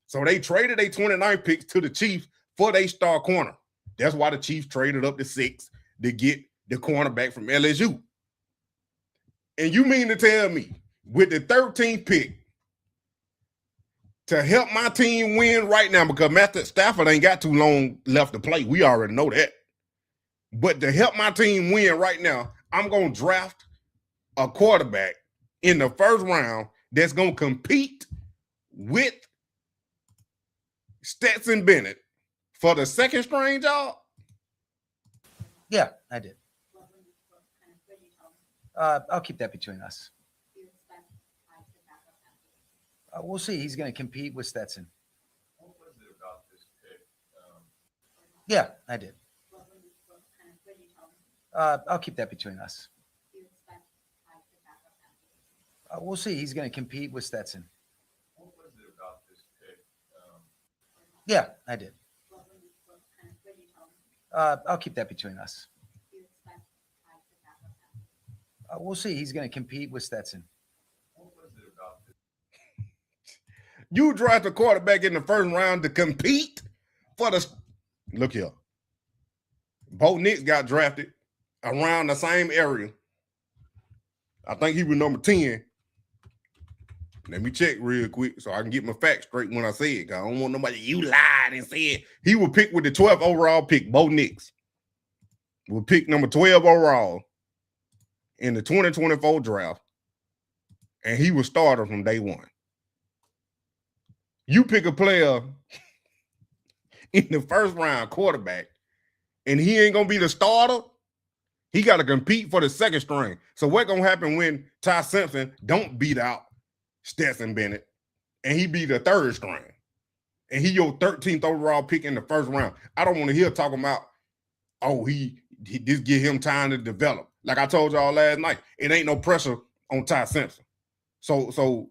S1: So they traded their 29th picks to the Chiefs for their star corner. That's why the Chiefs traded up to 6 to get the cornerback from LSU. And you mean to tell me, with the 13th pick, to help my team win right now, because Master Stafford ain't got too long left to play. We already know that. But to help my team win right now, I'm going to draft a quarterback in the first round that's going to compete with Stetson Bennett for the second string job?
S21: Yeah, I did. I'll keep that between us. We'll see. He's going to compete with Stetson. Yeah, I did. I'll keep that between us. We'll see. He's going to compete with Stetson. Yeah, I did. I'll keep that between us. We'll see. He's going to compete with Stetson.
S1: You draft a quarterback in the first round to compete for the... Look here. Bo Nix got drafted around the same area. I think he was number 10. Let me check real quick so I can get my facts straight when I say it. I don't want nobody, you lied and said he was picked with the 12th overall pick. Bo Nix was picked number 12 overall in the 2024 draft, and he was starter from day one. You pick a player in the first round, quarterback, and he ain't going to be the starter. He got to compete for the second string. So what's going to happen when Ty Simpson don't beat out Stetson Bennett and he be the third string and he your 13th overall pick in the first round? I don't want to hear talking about, oh, he just give him time to develop. Like I told y'all last night, it ain't no pressure on Ty Simpson. So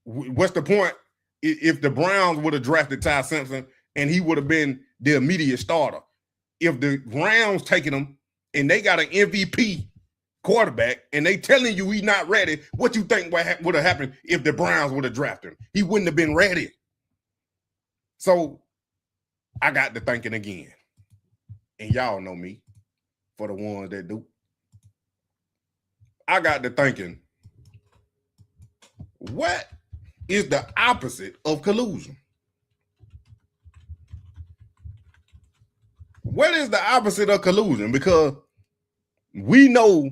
S1: what's the point if the Browns would have drafted Ty Simpson and he would have been the immediate starter? If the Rams taking him and they got an MVP quarterback and they telling you he's not ready, what you think would have happened if the Browns would have drafted him? He wouldn't have been ready. So I got to thinking again. And y'all know me, for the ones that do. I got to thinking, what is the opposite of collusion? What is the opposite of collusion? Because we know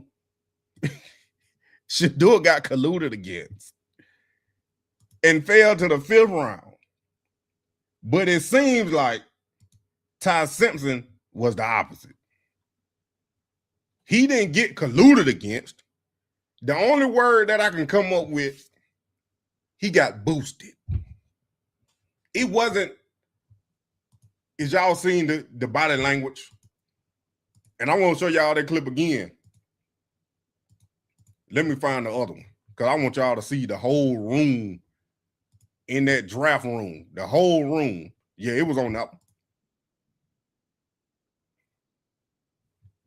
S1: Shedeur got colluded against and fell to the 5th round. But it seems like Ty Simpson was the opposite. He didn't get colluded against. The only word that I can come up with, he got boosted. It wasn't, is y'all seen the body language? And I want to show y'all that clip again. Let me find the other one because I want y'all to see the whole room in that draft room. The whole room. Yeah, it was on that one.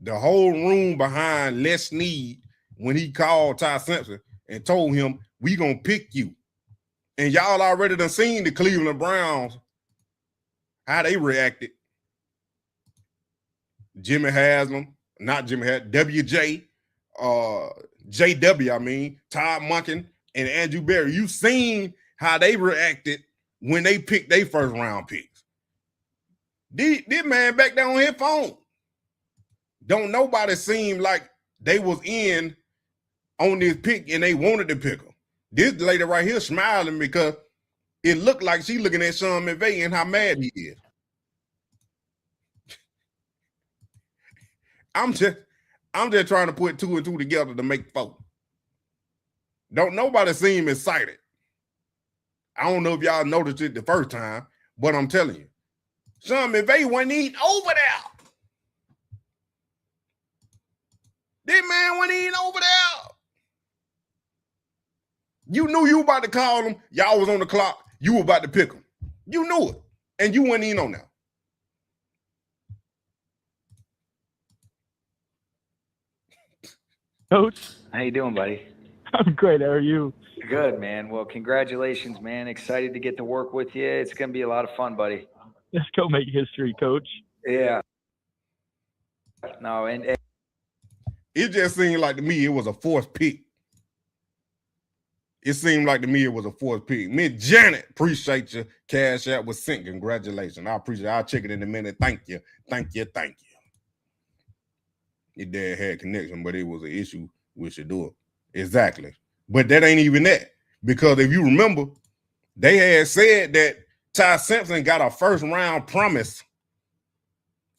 S1: The whole room behind Les Snead when he called Ty Simpson and told him, we gonna pick you. And y'all already done seen the Cleveland Browns, how they reacted. Jimmy Haslam, not Jimmy Haslam, WJ, JW, I mean, Todd Monken and Andrew Berry. You seen how they reacted when they picked their first round picks. This man back there on his phone. Don't nobody seem like they was in on this pick and they wanted to pick him. This lady right here smiling because it looked like she looking at Sean McVay and how mad he is. I'm just trying to put 2 and 2 together to make 4. Don't nobody seem excited. I don't know if y'all noticed it the first time, but I'm telling you, Sean McVay wasn't even over there. This man wasn't even over there. You knew you were about to call him. Y'all was on the clock. You were about to pick him. You knew it, and you wasn't even on there.
S19: Coach,
S20: How you doing, buddy?
S19: I'm great. How are you?
S20: Good, man. Well, congratulations, man. Excited to get to work with you. It's going to be a lot of fun, buddy.
S19: Let's go make history, Coach.
S20: Yeah. No, and
S1: it just seemed like to me it was a fourth pick. It seemed like to me it was a fourth pick. Miss Janet, appreciate you. Cash App was sent. Congratulations. I appreciate it. I'll check it in a minute. Thank you. Thank you. Thank you. Your dad had connection, but it was an issue with Shedeur. Exactly. But that ain't even that. Because if you remember, they had said that Ty Simpson got a first round promise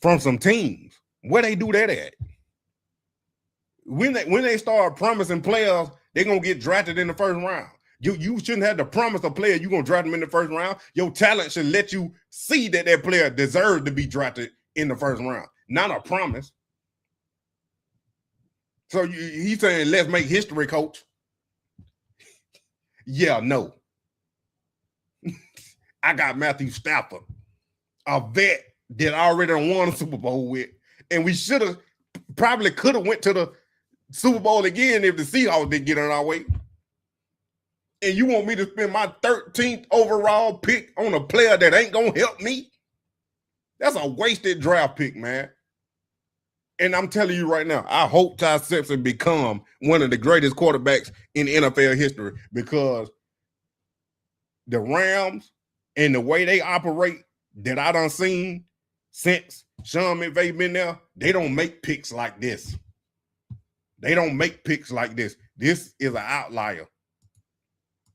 S1: from some teams. Where they do that at? When they start promising players, they're gonna get drafted in the first round. You shouldn't have to promise a player you're gonna draft them in the first round. Your talent should let you see that that player deserves to be drafted in the first round, not a promise. So he's saying, let's make history, coach. Yeah, no. I got Matthew Stafford, a vet that I already won a Super Bowl with, and we probably could have went to the Super Bowl again if the Seahawks didn't get on our way. And you want me to spend my 13th overall pick on a player that ain't gonna help me? That's a wasted draft pick, man. And I'm telling you right now, I hope Ty Simpson become one of the greatest quarterbacks in NFL history, because the Rams and the way they operate that I done seen since Sean McVay been there, they don't make picks like this. They don't make picks like this. This is an outlier.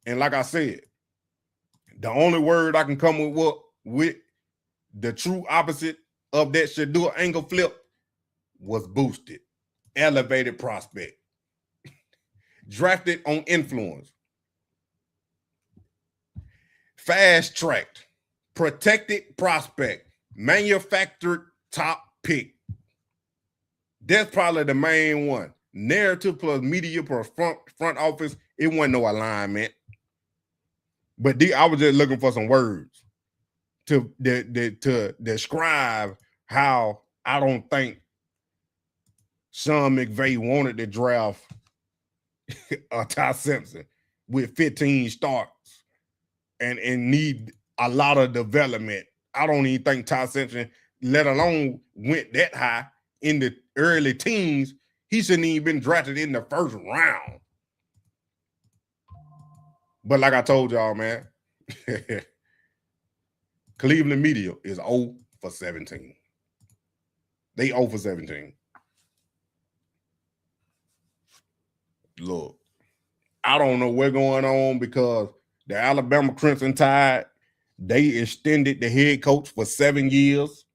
S1: And like I said, the only word I can come with the true opposite of that Shedeur angle flip was boosted, elevated prospect, drafted on influence, fast-tracked, protected prospect, manufactured top pick. That's probably the main one. Narrative plus media plus front office, it wasn't no alignment. But I was just looking for some words to describe how I don't think Sean McVay wanted to draft Ty Simpson with 15 starts and need a lot of development. I don't even think Ty Simpson, let alone went that high in the early teens. He shouldn't even been drafted in the first round. But like I told y'all, man, Cleveland media is 0 for 17. They 0 for 17. Look, I don't know what's going on because the Alabama Crimson Tide, they extended the head coach for 7 years.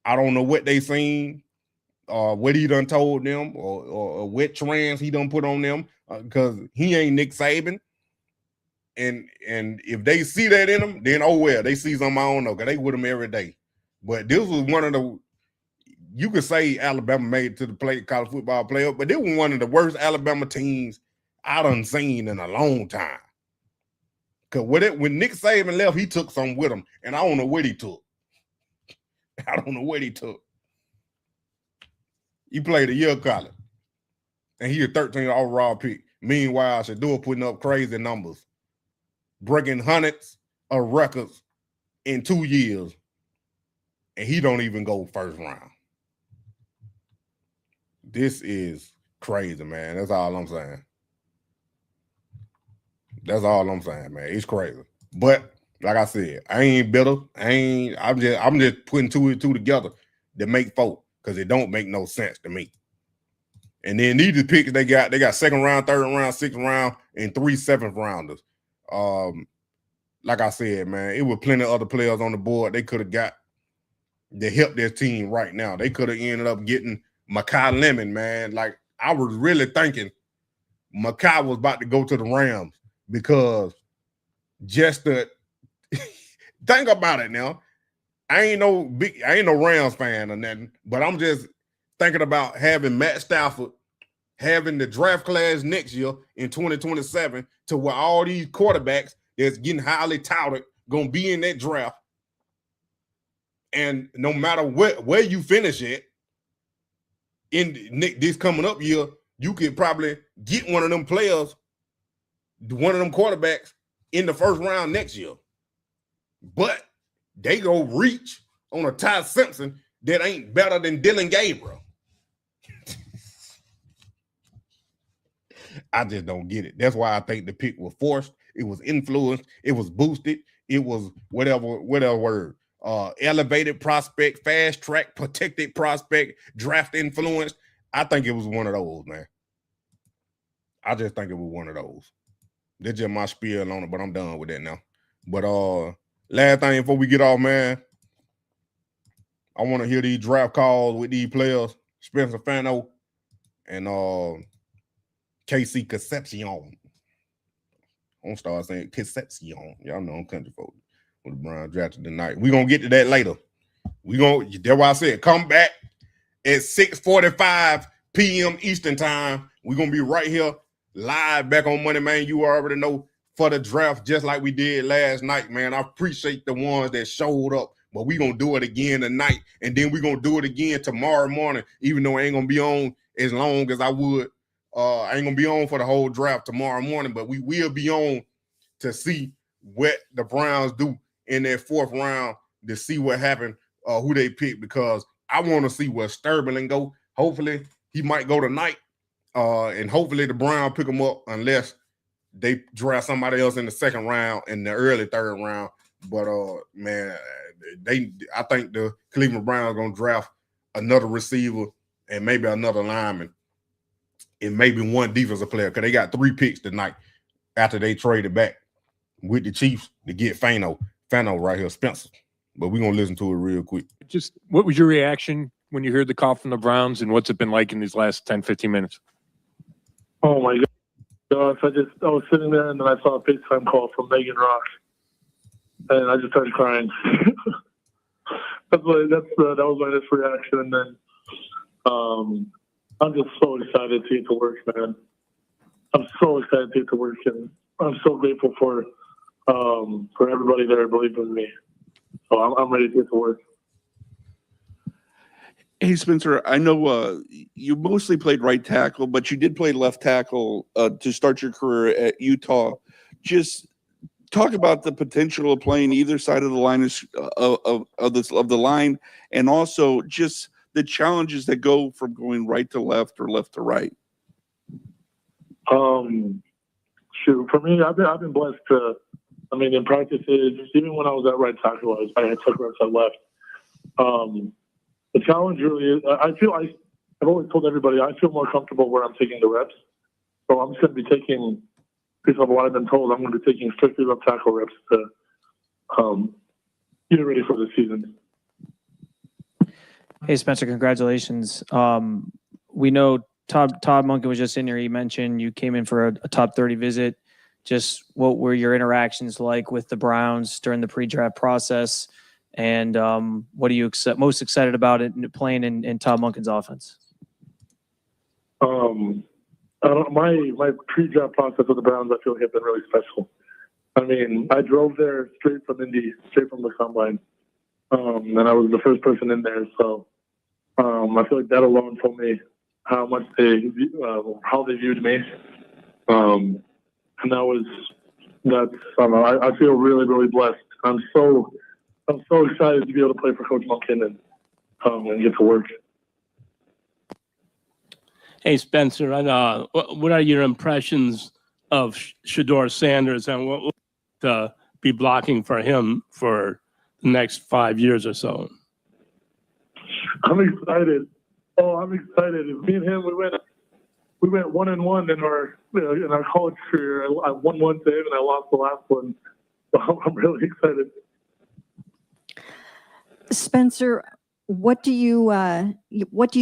S1: I don't know what they seen, what he done told them, or what trans he done put on them, because he ain't Nick Saban. And if they see that in him, then oh well, they see something I don't know, because they with him every day. But this was one of the, you could say Alabama made it to the college football playoff, but it was one of the worst Alabama teams I done seen in a long time. Because when Nick Saban left, he took something with him, and I don't know what he took. I don't know what he took. He played a year of college, and he a 13th overall pick. Meanwhile, Shedeur putting up crazy numbers, breaking hundreds of records in 2 years, and he don't even go first round. This is crazy, man. That's all I'm saying. That's all I'm saying, man. It's crazy. But like I said, I ain't bitter. I'm just putting two and two together to make four, because it don't make no sense to me. And then these picks they got 2nd round, 3rd round, 6th round, and 3 7th rounders. Like I said, man, it was plenty of other players on the board they could have got to help their team right now. They could have ended up getting Makai Lemon, man. Like, I was really thinking Makai was about to go to the Rams, because just the think about it now. I ain't no Rams fan or nothing, but I'm just thinking about having Matt Stafford, having the draft class next year in 2027, to where all these quarterbacks that's getting highly touted gonna be in that draft. And no matter where you finish it in this coming up year, you could probably get one of them players, one of them quarterbacks in the 1st round next year. But they go reach on a Ty Simpson that ain't better than Dylan Gabriel. I just don't get it. That's why I think the pick was forced. It was influenced. It was boosted. It was whatever word. Elevated prospect, fast track, protected prospect, draft influenced. I think it was one of those, man. I just think it was one of those. That's just my spiel on it, but I'm done with that now. But last thing before we get off, man, I want to hear these draft calls with these players, Spencer Fano and KC Concepcion. I'm gonna start saying Concepcion. Y'all know I'm country folk. With the Browns drafted tonight. We're gonna get to that later. That's why I said come back at 6:45 p.m. Eastern time. We're gonna be right here live back on Money Man. You already know, for the draft, just like we did last night, man. I appreciate the ones that showed up, but we're gonna do it again tonight, and then we're gonna do it again tomorrow morning, even though I ain't gonna be on as long as I would. I ain't gonna be on for the whole draft tomorrow morning, but we will be on to see what the Browns do in their 4th round, to see what happened, who they pick, because I want to see where Sterling go. Hopefully he might go tonight, and hopefully the Browns pick him up, unless they draft somebody else in the 2nd round, in the early 3rd round. But man, I think the Cleveland Browns gonna draft another receiver and maybe another lineman, and maybe one defensive player, because they got 3 picks tonight after they traded back with the Chiefs to get Fano right here, Spencer. But we're going to listen to it real quick.
S3: Just what was your reaction when you heard the call from the Browns, and what's it been like in these last 10, 15 minutes?
S22: Oh, my gosh. I was sitting there, and then I saw a FaceTime call from Megan Rock, and I just started crying. that was my initial reaction. And then I'm just so excited to get to work, man. I'm so excited to get to work, and I'm so grateful for everybody there believing in me. So I'm ready to get to work.
S23: Hey, Spencer, I know you mostly played right tackle, but you did play left tackle to start your career at Utah. Just talk about the potential of playing either side of the line of the line, and also just the challenges that go from going right to left or left to right.
S22: Shoot, for me, I've been blessed to. I mean, in practices, even when I was at right tackle, I took reps at left. The challenge really is, I've always told everybody I feel more comfortable where I'm taking the reps. So I'm just going to be taking, based on what I've been told, I'm going to be taking strictly left tackle reps to get ready for the season.
S2: Hey, Spencer, congratulations. We know Todd Monken was just in here. He mentioned you came in for a top 30 visit. Just what were your interactions like with the Browns during the pre-draft process? And what are you most excited about playing in Todd Monken's offense?
S22: My pre-draft process with the Browns, I feel like, have been really special. I mean, I drove there straight from Indy, straight from the combine, and I was the first person in there. So I feel like that alone told me how much how they viewed me, and that's I feel really, really blessed. I'm so excited to be able to play for Coach Monken and get to work.
S4: Hey, Spencer, what are your impressions of Shedeur Sanders, and what will be blocking for him for the next 5 years or so?
S22: I'm excited. Oh, I'm excited. Me and him, we went 1-1 in our college career. I won one save and I lost the last one. So I'm really excited.
S5: Spencer, what do you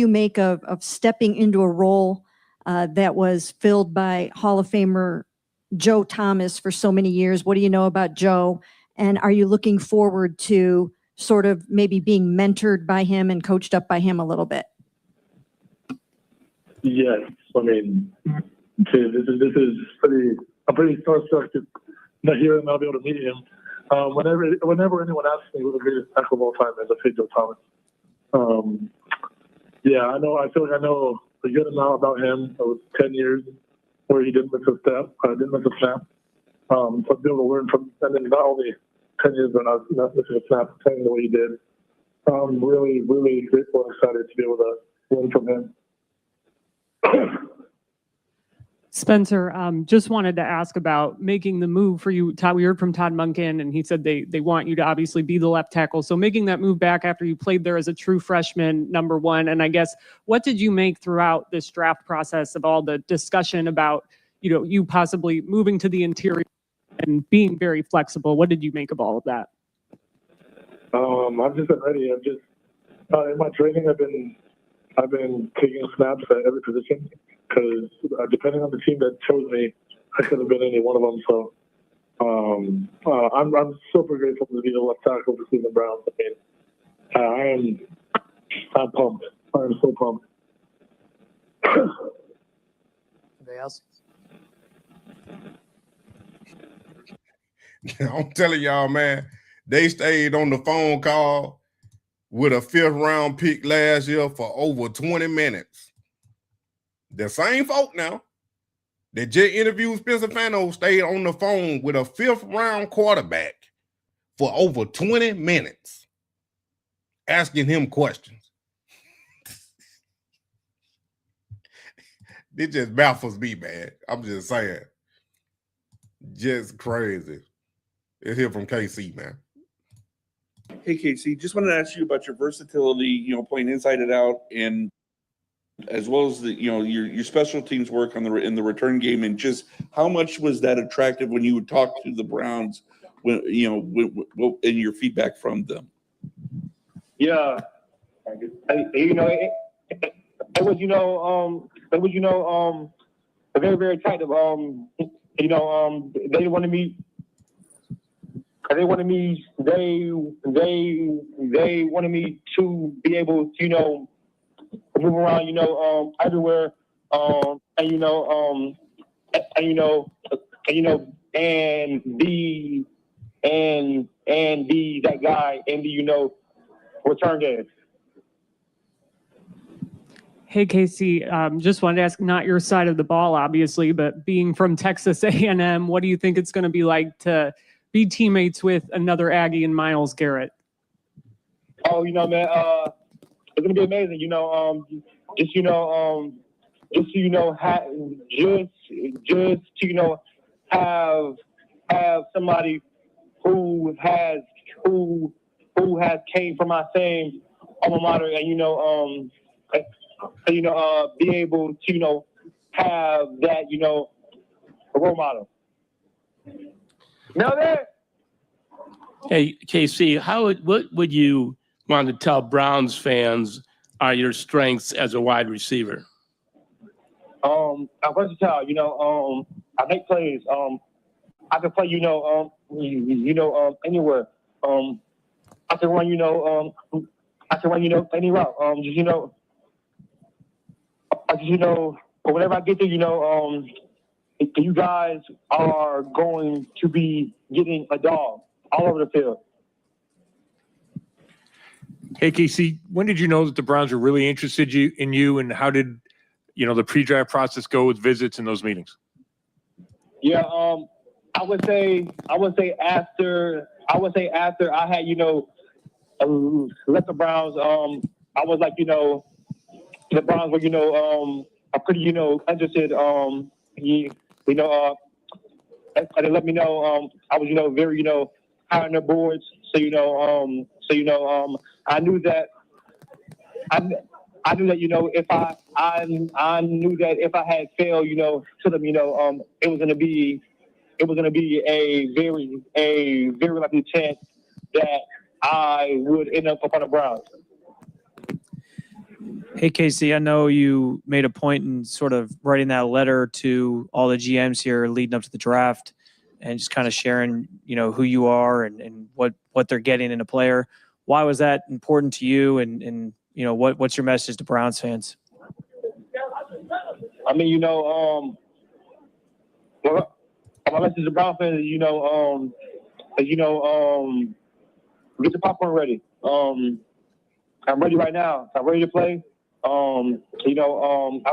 S5: make of stepping into a role that was filled by Hall of Famer Joe Thomas for so many years? What do you know about Joe? And are you looking forward to sort of maybe being mentored by him and coached up by him a little bit?
S22: Yes, I mean, this is pretty. I'm pretty starstruck to not hear him. I'll be able to meet him. Whenever anyone asks me who the greatest tackle of all time is, I say Joe Thomas. Yeah, I know. I feel like I know a good amount about him. It was 10 years where he didn't miss a step. Didn't miss a snap. So I've been able to learn from, and then not only 10 years, but not missing a snap, playing the way he did. I'm really, really grateful and excited to be able to learn from him.
S24: Spencer, just wanted to ask about making the move for you. Todd, we heard from Todd Monken, and he said they want you to obviously be the left tackle. So making that move back after you played there as a true freshman, number one. And I guess, what did you make throughout this draft process of all the discussion about, you possibly moving to the interior and being very flexible? What did you make of all of that?
S22: I've just been ready. I've just in my training, I've been taking snaps at every position because depending on the team that chose me, I could have been any one of them. So I'm super grateful to be the left tackle for Cleveland Browns. I mean, I'm pumped. I am so pumped.
S2: Anybody else?
S1: I'm telling y'all, man, they stayed on the phone call with a 5th round pick last year for over 20 minutes. The same folk now that just interviewed Spencer Fano stayed on the phone with a 5th round quarterback for over 20 minutes, asking him questions. It just baffles me, man. I'm just saying. Just crazy. It's here from KC, man.
S23: Hey, KC, just wanted to ask you about your versatility, playing inside and out, and as well as the, your special teams work on in the return game, and just how much was that attractive when you would talk to the Browns, when in your feedback from them?
S22: Yeah, it was very, very tight. They wanted me. They wanted me to be able to, move around, everywhere, and be that guy in the, return game.
S24: Hey, Casey, just wanted to ask, not your side of the ball, obviously, but being from Texas A&M, what do you think it's going to be like to be teammates with another Aggie and Myles Garrett?
S22: Oh, man, it's going to be amazing, have somebody who has came from my same alma mater, and be able to have that a role model. Now there.
S4: Hey, KC, what would you want to tell Browns fans are your strengths as a wide receiver?
S22: I'm versatile. I make plays. I can play. Anywhere. I can run. Any route. Whenever I get there, you guys are going to be getting a dog all over the field.
S3: Hey, KC, when did you know that the Browns were really interested in you, and how did the pre-draft process go with visits and those meetings?
S22: Yeah, I would say after I had left the Browns. I was like the Browns were are pretty interested. They let me know I was very high on their boards. So I knew that I knew that if I knew that if I had failed to them it was gonna be a very likely chance that I would end up on the Browns.
S2: Hey, Casey, I know you made a point in sort of writing that letter to all the GMs here leading up to the draft and just kind of sharing, who you are and what they're getting in a player. Why was that important to you? And what's your message to Browns fans?
S22: I mean, my message to Browns fans is, get your popcorn ready. I'm ready right now. I'm ready to play. I'm ready to, I'm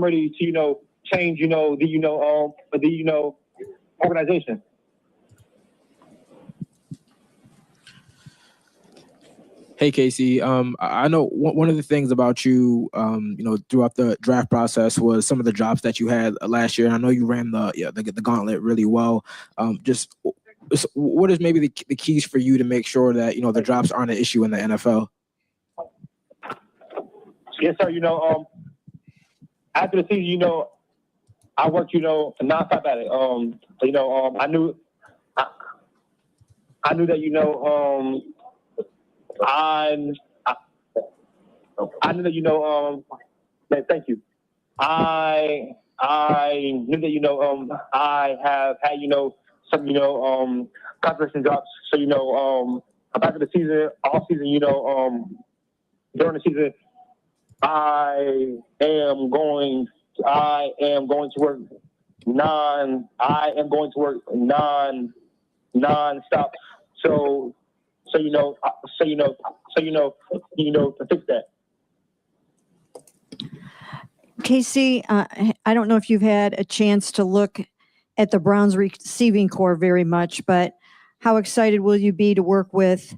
S22: ready to, change, the organization.
S6: Hey, Casey. I know one of the things about you, throughout the draft process was some of the drops that you had last year. And I know you ran the gauntlet really well. Just what is maybe the keys for you to make sure that the drops aren't an issue in the NFL?
S22: Yes, sir. After the season, I worked, nonstop at it. I knew that, I knew that, thank you. I knew that, I have had, some, concentration drops. So, back of the season, all season, during the season, I am going to work non-stop. So to fix that.
S5: Casey, I don't know if you've had a chance to look at the Browns receiving core very much, but how excited will you be to work with,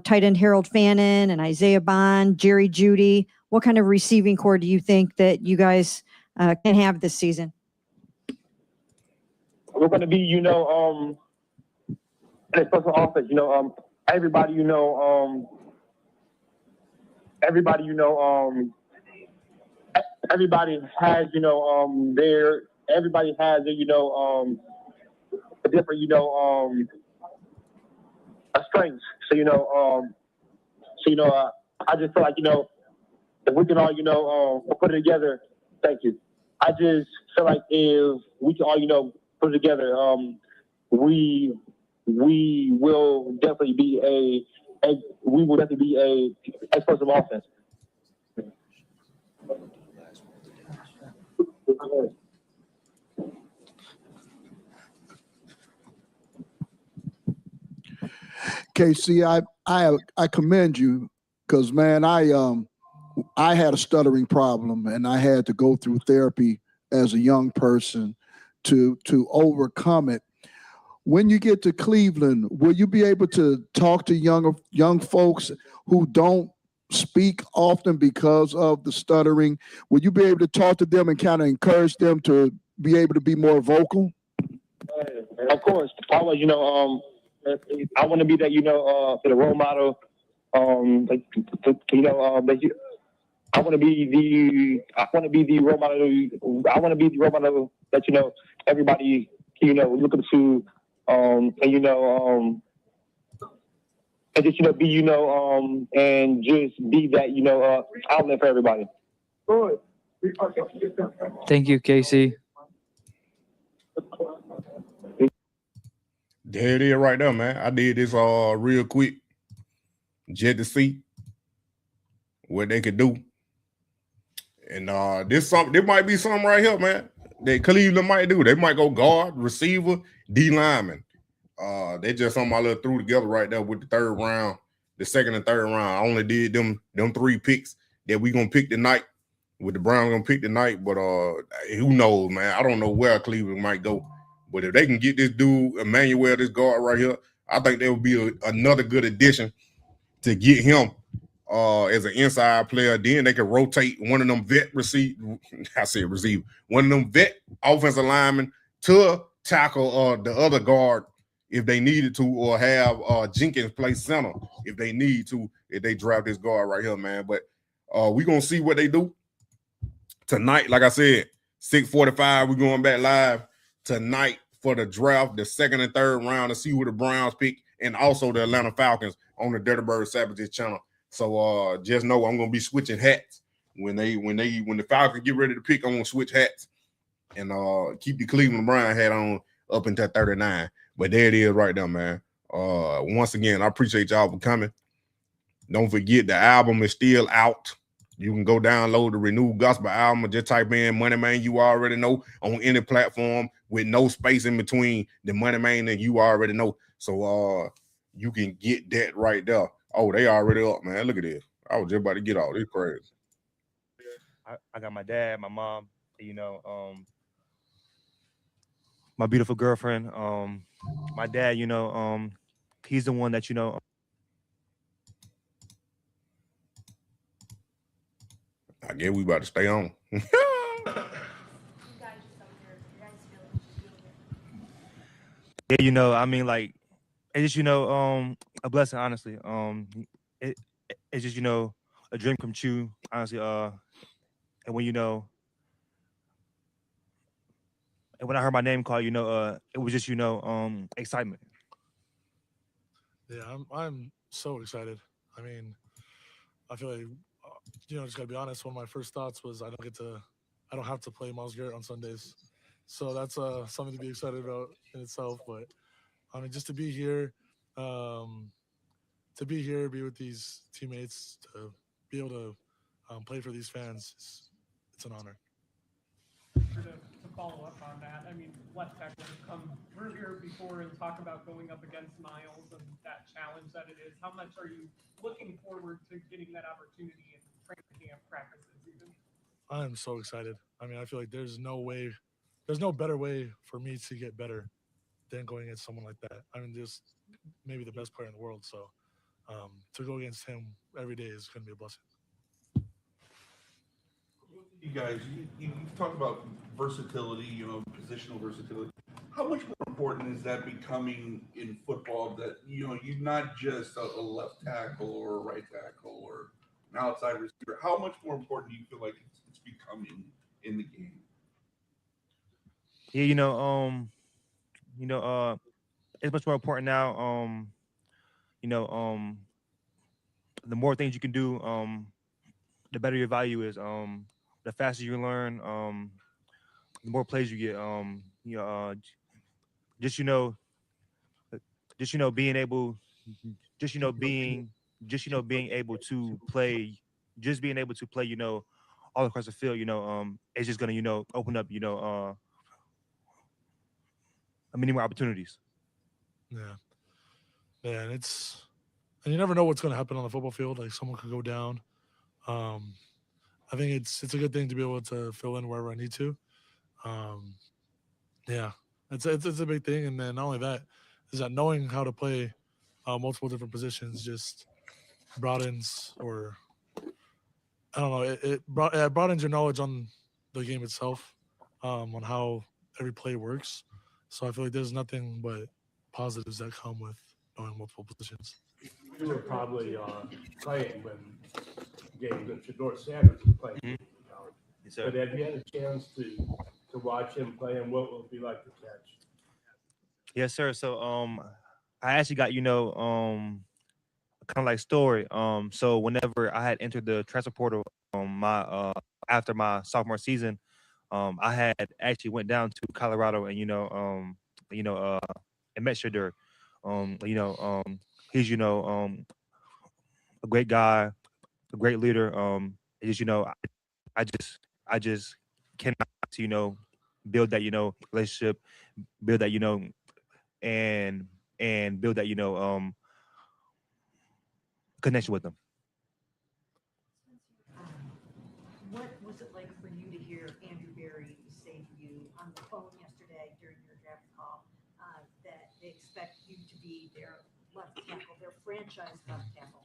S5: tight end Harold Fannin and Isaiah Bond, Jerry Jeudy? What kind of receiving core do you think that you guys can have this season?
S22: We're going to be, in a special offense, everybody, everybody has, everybody has a different, a strengths. So, I just feel like, if we can all, put it together, thank you. I just feel like if we can all, put it together, we will definitely be a explosive offense.
S8: KC, I commend you because, man, I had a stuttering problem and I had to go through therapy as a young person to overcome it. When you get to Cleveland, will you be able to talk to young folks who don't speak often because of the stuttering? Will you be able to talk to them and kind of encourage them to be able to be more vocal?
S22: Of course, always, I want to be that, for the role model like, I want to be the role model. I want to be the role model that everybody looking to, and and just be and just be that outlet for everybody.
S2: Thank you, KC.
S1: There it is right there, man. I did this real quick just to see what they could do. And this might be something right here, man, that Cleveland might do. They might go guard, receiver, D lineman. They just something I look threw together right there with the third round, the second and third round. I only did them 3 picks that we gonna pick tonight. With the Browns gonna pick tonight, but who knows, man? I don't know where Cleveland might go. But if they can get this dude, Emmanuel, this guard right here, I think that would be another good addition to get him as an inside player. Then they can rotate one of them vet receiver. One of them vet offensive linemen to tackle the other guard if they needed to, or have Jenkins play center if they need to, if they draft this guard right here, man. But we're gonna see what they do tonight. Like I said, 6:45, we're going back live tonight for the draft, the second and third round, to see who the Browns pick, and also the Atlanta Falcons on the Dirty Bird Savages channel. So just know I'm gonna be switching hats when the Falcons get ready to pick. I'm gonna switch hats and keep the Cleveland Brown hat on up until 39. But there it is right there, man. Once again, I appreciate y'all for coming. Don't forget the album is still out. You can go download the Renewed Gospel album and just type in Money Man You Already Know on any platform with no space in between the Money Man and You Already Know. So you can get that right there. Oh, they already up, man. Look at this. I was just about to get all this praise.
S9: I got my dad, my mom, my beautiful girlfriend. My dad, he's the one that,
S1: I guess we about to stay on.
S9: Yeah, I mean, like, it's just, a blessing, honestly. It's just, a dream come true, honestly. And when, and when I heard my name called, it was just, excitement.
S22: Yeah, I'm so excited. I mean, I feel like, just gotta be honest. One of my first thoughts was I don't have to play Myles Garrett on Sundays, so that's something to be excited about in itself. But I mean, just to be here, be with these teammates, to be able to play for these fans, it's an honor.
S24: To follow up on that, I mean, left tackle come through here before and talk about going up against Myles and that challenge that it is. How much are you looking forward to getting that opportunity in training camp practices even?
S22: I'm so excited. I mean, I feel like there's no better way for me to get better than going against someone like that. I mean, just maybe the best player in the world. So to go against him every day is going to be a blessing.
S23: You guys, you talk about versatility, positional versatility. How much more important is that becoming in football, that, you're not just a left tackle or a right tackle or an outside receiver? How much more important do you feel like it's becoming in the game?
S9: Yeah, it's much more important now. The more things you can do, the better your value is. The faster you learn, the more plays you get. Being able to play, all across the field, it's just gonna, open up, many more opportunities.
S22: Yeah, and and you never know what's going to happen on the football field. Like, someone could go down. I think it's a good thing to be able to fill in wherever I need to. Yeah, it's a big thing. And then not only that, is that knowing how to play multiple different positions just broadens, or I don't know, it broadens your knowledge on the game itself, on how every play works. So I feel like there's nothing but positives that come with knowing multiple positions.
S7: You were probably playing when games that Shedeur Sanders was playing.
S9: Yes, sir.
S7: But have you had a chance to watch him play, and what will it be like to catch?
S9: Yes, sir. So I actually got kind of like story. So whenever I had entered the transfer portal my after my sophomore season, I had actually went down to Colorado and and met Shedeur. He's a great guy, a great leader. It's just I just cannot build that relationship, build that and build that connection with them.
S5: What was it like for you to hear Andrew Berry say to you on the phone yesterday during your draft call that they expect you to be their left tackle, their franchise left tackle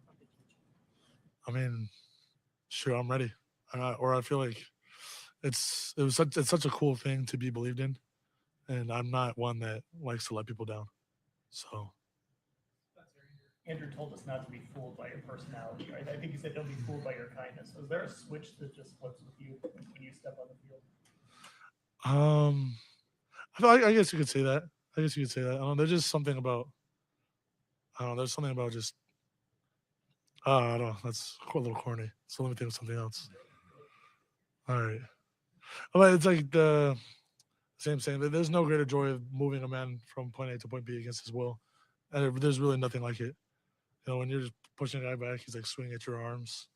S5: of the future?
S22: I mean, sure, I'm ready. I feel like it's such a cool thing to be believed in, and I'm not one that likes to let people down. So
S10: Andrew told us not to be fooled by your personality. Right? I think he said don't be fooled by your kindness. So is there a switch that just flips with you when you step on the field?
S22: I guess you could say that. I don't know. There's just something about. I don't know. There's something about just. I don't know. That's a little corny. So let me think of something else. All right. But it's like the same saying. There's no greater joy of moving a man from point A to point B against his will. And there's really nothing like it. When you're just pushing a guy back, he's like swinging at your arms.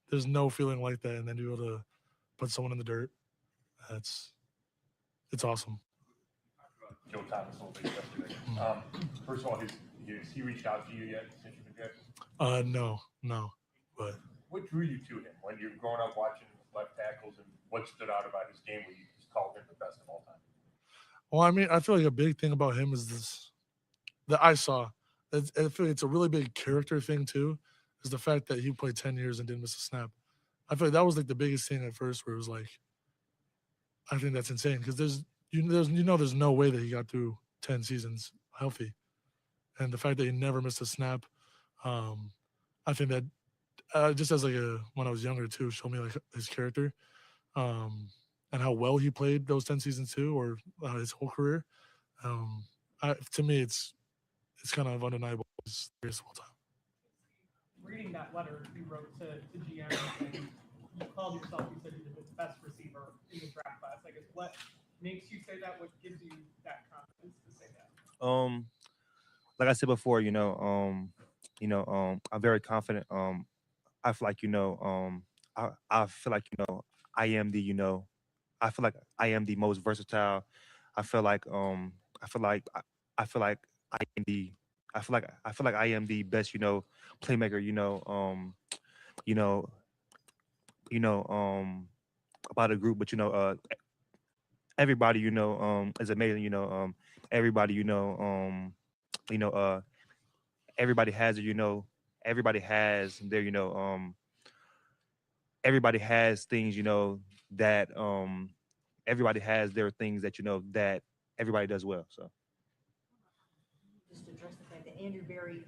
S22: There's no feeling like that. And then to be able to put someone in the dirt, it's awesome.
S3: Joe Thomas a little bit yesterday. First of all, has he reached out to you yet since you've been drafted?
S22: No. But
S3: What drew you to him when you're growing up watching left tackles, and what stood out about his game where you just called him the best of all time?
S22: well, I mean, I feel like a big thing about him is this that I saw. I feel like it's a really big character thing too, is the fact that he played 10 years and didn't miss a snap. I feel like that was like the biggest thing at first, where it was like, I think that's insane because there's no way that he got through 10 seasons healthy, and the fact that he never missed a snap, I think that just as when I was younger too, showed me like his character, and how well he played those 10 seasons too, or his whole career. To me, it's kind of undeniable. It's the greatest of all time.
S10: Reading that letter you wrote to GM, and you called yourself, you said you're the best receiver in the draft class. I guess what makes you say that? What gives you that confidence to say that?
S9: Like I said before, I'm very confident. I feel like I feel like I am the I feel like I am the most versatile. I feel like I feel like I feel like I am the I feel like I am the best playmaker about a group, but everybody is amazing. Everybody everybody has everybody has their everybody has things that everybody has their things that that everybody does well. So
S5: Just address the fact that Andrew Berry,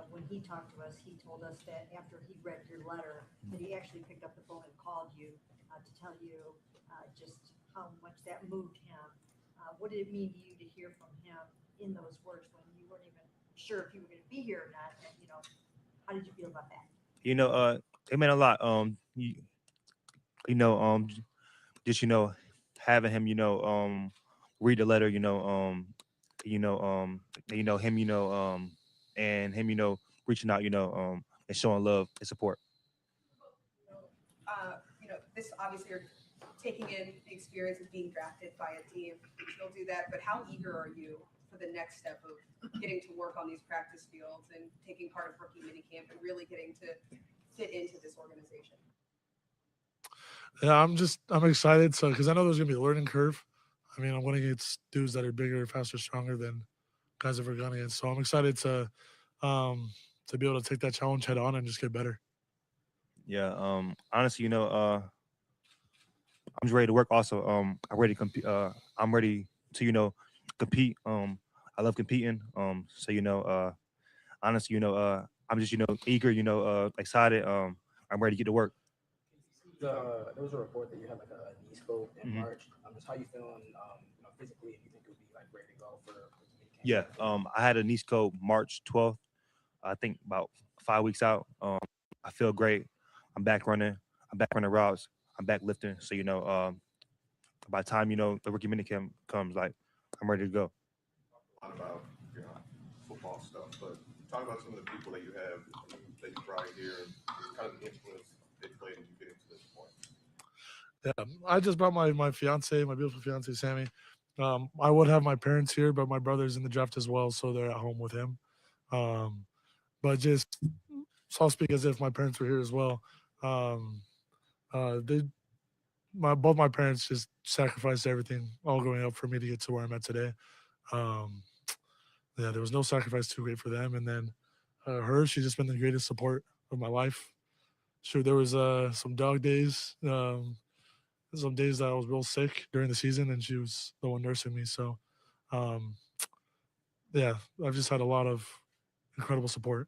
S5: when he talked to us, he told us that after he read your letter, that he actually picked up the phone and called you to tell you just how much that moved him. What did it mean to you to hear from him in those words when you weren't even sure if you were going to be here or not? And, how did you feel about that?
S9: it meant a lot. Just having him read the letter, him and him reaching out, and showing love and support.
S11: This obviously you're taking in the experience of being drafted by a team. You'll do that, but how eager are you for the next step of getting to work on these practice fields and taking part of rookie minicamp and really getting to fit into this organization?
S22: Yeah, I'm excited. So, because I know there's gonna be a learning curve. I mean, I'm going against dudes that are bigger, faster, stronger than guys I've ever gone against. So I'm excited to be able to take that challenge head on and just get better.
S9: Yeah. Honestly, I'm just ready to work. Also, I'm ready to compete. I'm ready to compete. I love competing. So honestly, I'm just, eager, excited. I'm ready to get to work.
S6: There was a report that you had like a knee scope in
S9: Mhm.
S6: March. Just how you feeling, physically, and you think you'll be like ready to go for
S9: Yeah, I had a knee scope March 12th. I think about 5 weeks out. I feel great. I'm back running. I'm back running routes. I'm back lifting. So by the time the rookie minicamp comes, like I'm ready to go.
S12: About football stuff, but talk about some of the people that you have that you brought here and kind of the influence they played in you getting to this point.
S14: Yeah, I just brought my fiance, my beautiful fiance Sammy. I would have my parents here, but my brother's in the draft as well, so they're at home with him. But just so I'll speak as if my parents were here as well. Both my parents just sacrificed everything all growing up for me to get to where I'm at today. Yeah, there was no sacrifice too great for them. And then she's just been the greatest support of my life. Sure, there was some dog days, some days that I was real sick during the season, and she was the one nursing me. So, yeah, I've just had a lot of incredible support.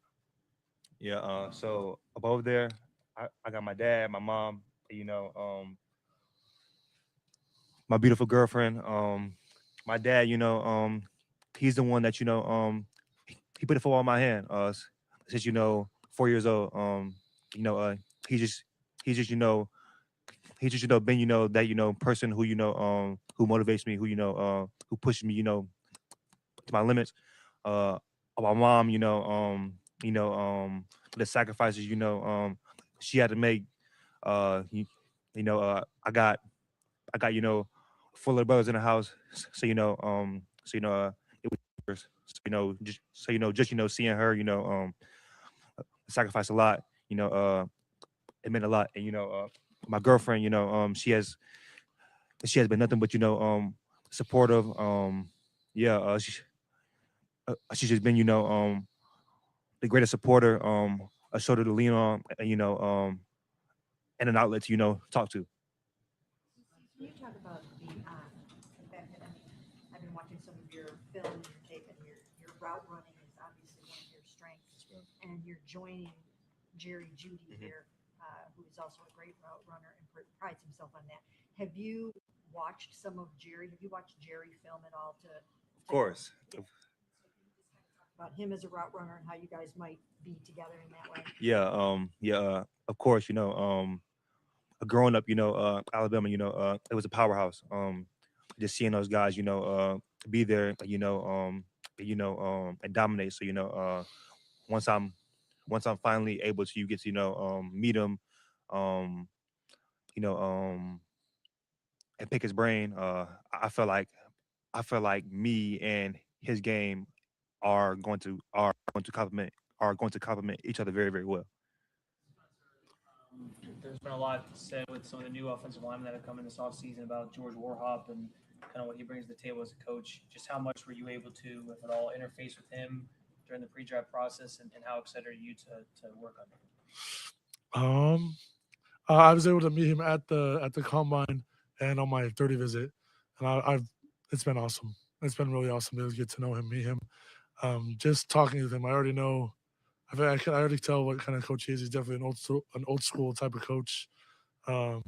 S9: Yeah. So above there, I got my dad, my mom, my beautiful girlfriend. My dad, he's the one that he put the football in my hand. Since 4 years old. He just he's just been that person who who motivates me, who pushes me to my limits. My mom, the sacrifices she had to make. I got 4 little brothers in the house, so it was just seeing her sacrifice a lot. It meant a lot. And my girlfriend, she has been nothing but supportive. She's just been the greatest supporter, a shoulder to lean on, and an outlet to talk to.
S5: Can you talk about the fact that I've been watching some of your film and your tape, and your route running is obviously one of your strengths, and you're joining Jerry Judy here, who is also a great route runner and prides himself on that. Have you watched some of Jerry? Have you watched Jerry film at all?
S9: Of course.
S5: About him as a route runner and how you guys might be together in that way.
S9: Yeah. Of course, growing up, Alabama, it was a powerhouse. Just seeing those guys, be there, and dominate. So, once I'm finally able to get to meet him, and pick his brain, I feel like me and his game are going to complement each other very, very well.
S2: There's been a lot said with some of the new offensive linemen that have come in this offseason about George Warhop and kind of what he brings to the table as a coach. Just how much were you able to, if at all, interface with him during the pre-draft process, and how excited are you to work on him?
S14: I was able to meet him at the combine and on my 30 visit, and it's been awesome. It's been really awesome to get to know him, meet him. Just talking with him, I already know. I already tell what kind of coach he is. He's definitely an old school type of coach, a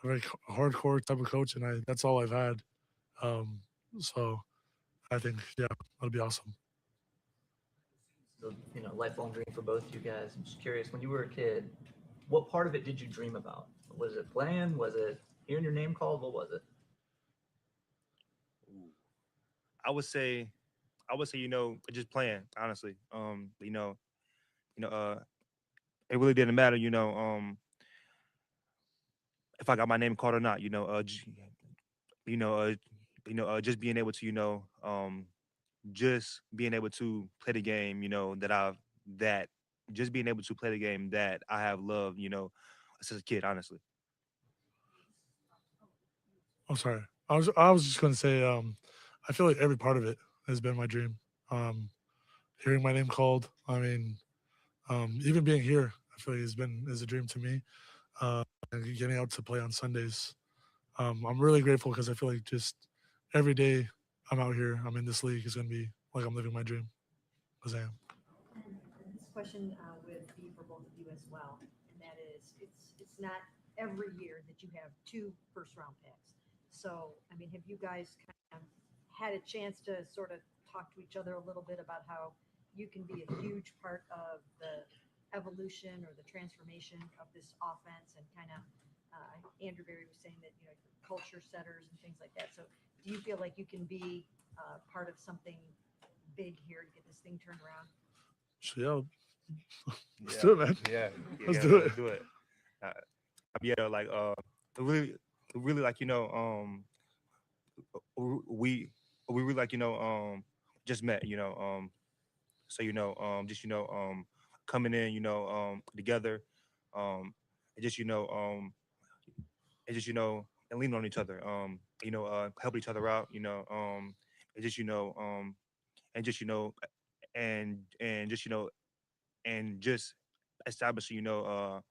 S14: very hardcore type of coach, and that's all I've had. So I think that'll be awesome.
S15: So, lifelong dream for both you guys. I'm just curious, when you were a kid, what part of it did you dream about? Was it playing? Was it hearing your name called? What was it?
S9: I would say, just playing, honestly. It really didn't matter, if I got my name called or not, just being able to, just being able to play the game, just being able to play the game that I have loved, since a kid, honestly.
S14: I'm sorry. I was just going to say, I feel like every part of it has been my dream. Hearing my name called, I mean, even being here, I feel like is a dream to me. And getting out to play on Sundays, I'm really grateful because I feel like just every day I'm out here, I'm in this league, is going to be like I'm living my dream, as I am.
S5: question would be for both of you as well, and that is, it's not every year that you have 2 first-round picks. So, I mean, have you guys kind of had a chance to sort of talk to each other a little bit about how you can be a huge part of the evolution or the transformation of this offense, and kind of Andrew Berry was saying that, you know, you're culture setters and things like that. So do you feel like you can be part of something big here to get this thing turned around?
S14: Yeah. Let's do it, man. Let's do it.
S9: Do it. Yeah, like really like, you know, we really like, you know, just met, you know, so, you know, just, you know, coming in, you know, together, and just, you know, and leaning on each other, you know, help each other out, you know, and just, you know, and just, you know, and just, you know, and just establishing, you know,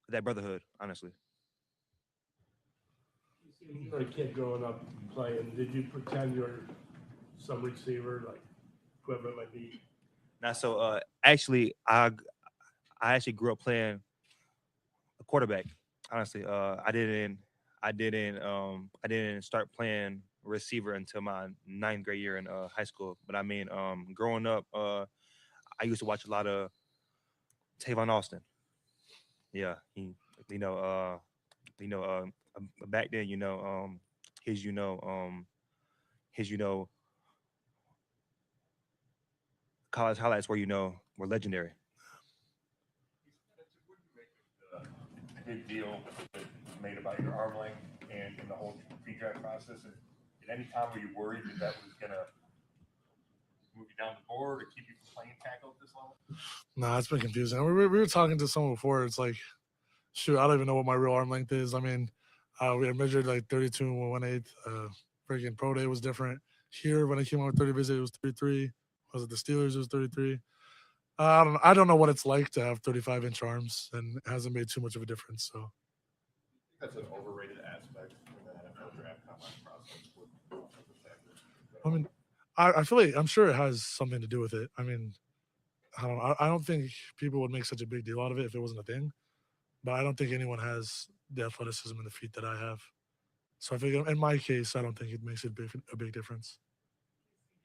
S9: that brotherhood, honestly.
S7: You were a kid growing up playing. Did you pretend you're some receiver, like whoever it might be?
S9: Now, so actually, I actually grew up playing a quarterback. Honestly, I didn't start playing receiver until my 9th grade year in high school. But I mean, growing up, I used to watch a lot of Tavon Austin. Yeah, you know, back then, you know, his, you know, college highlights were, you know, were legendary.
S3: Big deal that was made about your arm length and the whole pre-draft process. And at any time were you worried that was going to move you down the board or keep you from playing tackle at this level?
S14: Nah, it's been confusing. We were talking to someone before. It's like, shoot, I don't even know what my real arm length is. I mean, we had measured like 32 and 1/8. Freaking pro day was different. Here, when I came out with 30 visit, it was 33. Was it the Steelers? It was 33. I don't know what it's like to have 35-inch arms, and it hasn't made too much of a difference. So
S12: That's an overrated aspect in the NFL draft combine process with offensive tackles.
S14: I mean, I feel like I'm sure it has something to do with it. I mean, I don't think people would make such a big deal out of it if it wasn't a thing. But I don't think anyone has the athleticism and the feet that I have. So I think in my case, I don't think it makes a big difference.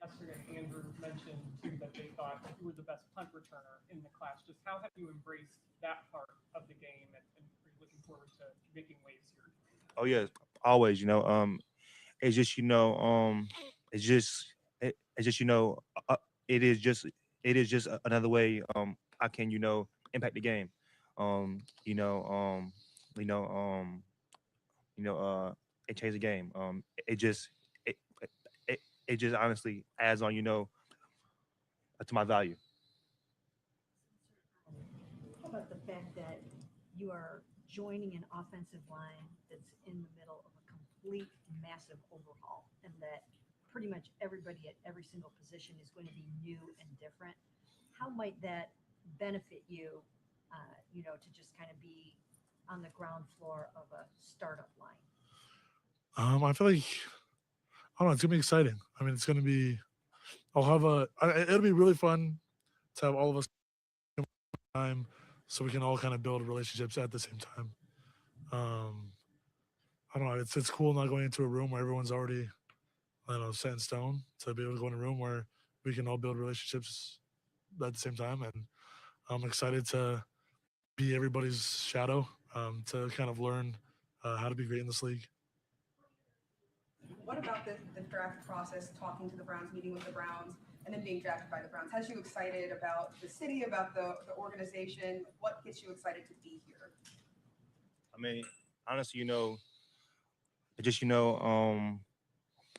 S10: Yesterday, Andrew mentioned too that they thought you were the best punt returner in the class. Just how have you embraced that part of the game, and are you looking forward to making waves here?
S9: Oh yeah, always. You know, it's just, you know, it's just, you know, it is just another way I can, you know, impact the game. You know, it changed the game. It just honestly adds on, you know, to my value.
S5: How about the fact that you are joining an offensive line that's in the middle of a complete massive overhaul, and that pretty much everybody at every single position is going to be new and different? How might that benefit you, you know, to just kind of be on the ground floor of a startup line?
S14: I feel like, I don't know, it's gonna be exciting. I mean, it's gonna be. It'll be really fun to have all of us time, so we can all kind of build relationships at the same time. I don't know. It's cool not going into a room where everyone's already, I don't know, set in stone. To be able to go in a room where we can all build relationships at the same time, and I'm excited to be everybody's shadow, to kind of learn how to be great in this league.
S11: What about the draft process, talking to the Browns, meeting with the Browns, and then being drafted by the Browns? Has you excited about the city, about the organization? What gets you excited to be here?
S9: I mean, honestly, you know, just, you know,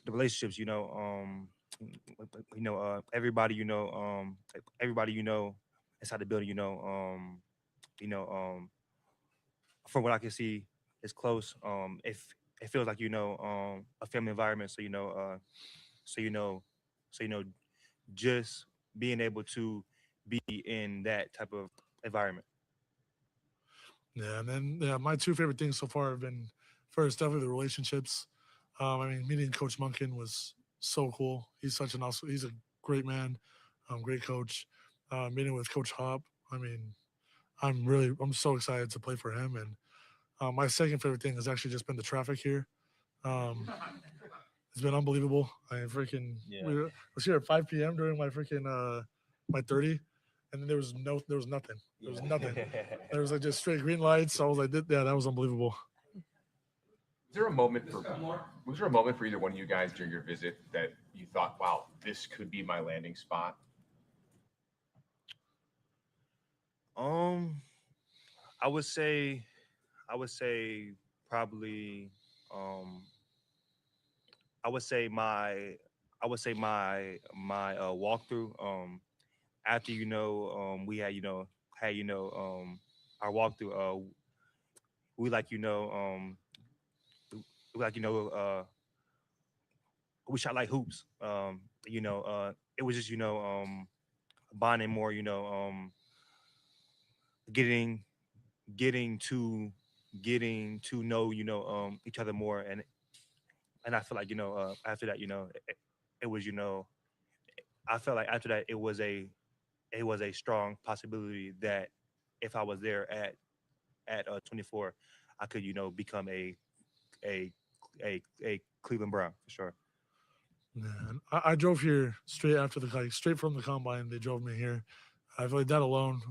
S9: the relationships, you know, everybody, everybody, you know, inside the building, you know, from what I can see, it's close. It feels like, you know, a family environment. So, you know, just being able to be in that type of environment.
S14: Yeah, and then my 2 favorite things so far have been, first, definitely the relationships. I mean, meeting Coach Monken was so cool. He's a great man, great coach. meeting with Coach Hop. I mean, I'm so excited to play for him. And my second favorite thing has actually just been the traffic here. It's been unbelievable. I we was here at 5 p.m. during my my 30, and then there was nothing. There was nothing. There was like just straight green lights. So I was like, yeah, that was unbelievable.
S13: Was there a moment for either one of you guys during your visit that you thought, wow, this could be my landing spot?
S9: I would say probably I would say my walkthrough after we had our walkthrough we we shot like hoops. It was just bonding more, getting to know each other more, and I feel like after that it was I felt like after that it was a strong possibility that if I was there at 24, I could become a Cleveland Brown for sure.
S14: Yeah, and I drove here straight from the combine. They drove me here. I feel like that alone,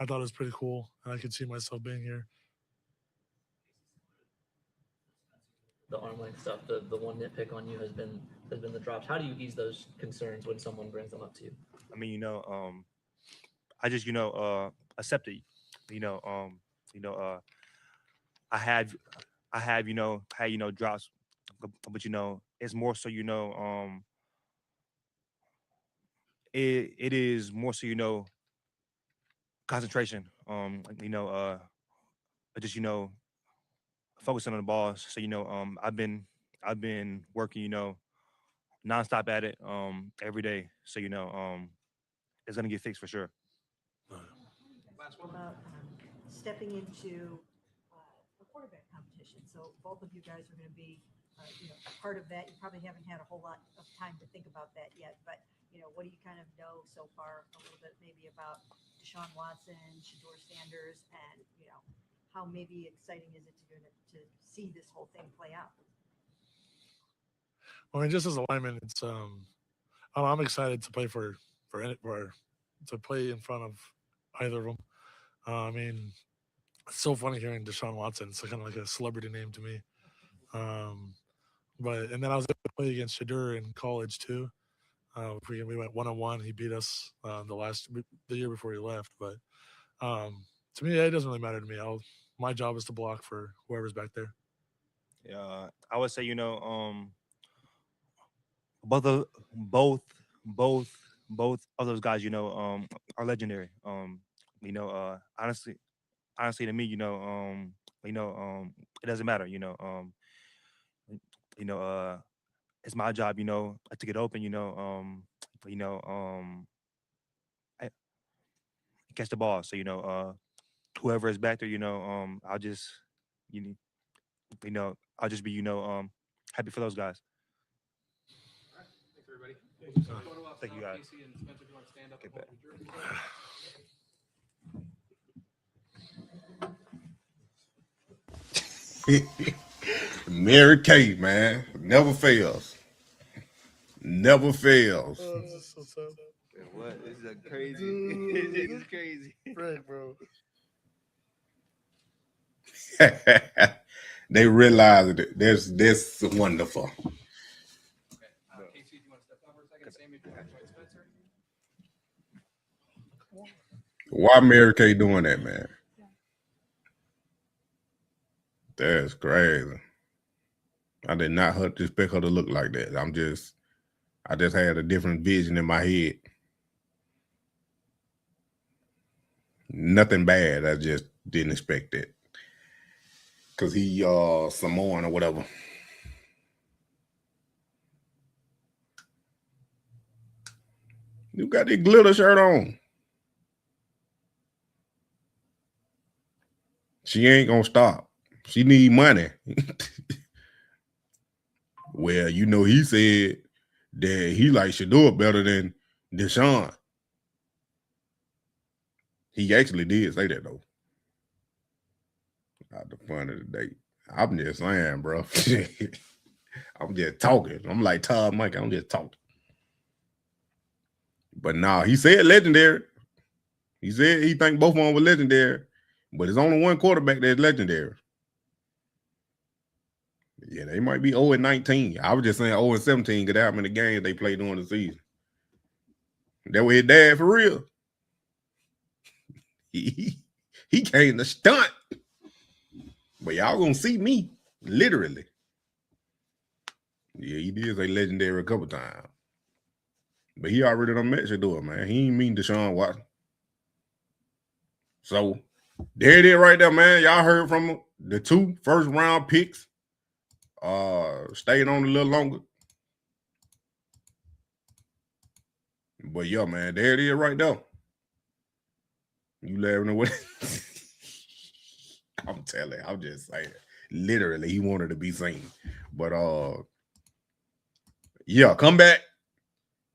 S14: I thought it was pretty cool, and I could see myself being here.
S15: The arm length stuff, the one nitpick on you has been the drops. How do you ease those concerns when someone brings them up to you?
S9: I mean, I just accept it. I have had drops, but it's more so it is more so concentration. Just focusing on the ball. So I've been working nonstop at it every day. So it's gonna get fixed for sure.
S5: Last one. About stepping into a quarterback competition. So both of you guys are going to be, part of that. You probably haven't had a whole lot of time to think about that yet, but what do you kind of know so far a little bit maybe about Deshaun Watson, Shedeur Sanders, and how maybe exciting is it to see this whole thing play out?
S14: I mean, just as a lineman, it's I'm excited to play to play in front of either of them. I mean, it's so funny hearing Deshaun Watson. It's kind of like a celebrity name to me. And then I was able to play against Shedeur in college too. We went 1-on-1. He beat us the year before he left. But to me, it doesn't really matter to me. My job is to block for whoever's back there.
S9: Yeah, I would say both of those guys are legendary. Honestly to me it doesn't matter. It's my job to get open. Catch the ball. So whoever is back there I'll just I'll just be happy for those guys.
S13: Thanks, everybody.
S9: Thank you, guys.
S13: KC and Spencer, if you want to stand up.
S9: Get back.
S1: Mary Kay, man, never fails. Never fails.
S16: What? This is a crazy. This is crazy.
S14: Frank, bro.
S1: They realize it. That's wonderful.
S13: KC, do you want to step down for a second? Sammy, if you want to join Spencer.
S1: Why Mary Kay doing that, man? That's crazy. I did not expect her to look like that. I just had a different vision in my head. Nothing bad. I just didn't expect it. Cause he Samoan or whatever. You got the glitter shirt on. She ain't gonna stop. She need money. Well, he said that he likes Shedeur better than Deshaun. He actually did say that though. Not the fun of the day. I'm just saying, bro. I'm just talking. I'm like Todd Mike. I'm just talking. But nah, he said legendary. He said he think both of them were legendary, but it's only one quarterback that's legendary. Yeah, they might be 0-19. I was just saying 0-17 because how many games they played during the season. That was his dad for real. He came to stunt. But y'all gonna see me, literally. Yeah, he did say legendary a couple times. But he already done met Shedeur, man. He ain't mean Deshaun Watson. So, there it is right there, man. Y'all heard from the 2 first-round picks. Stayed on a little longer. But, yeah, man, there it is right there. You laughing away? I'm telling you, I'm just saying. Literally, he wanted to be seen. But, yeah, come back.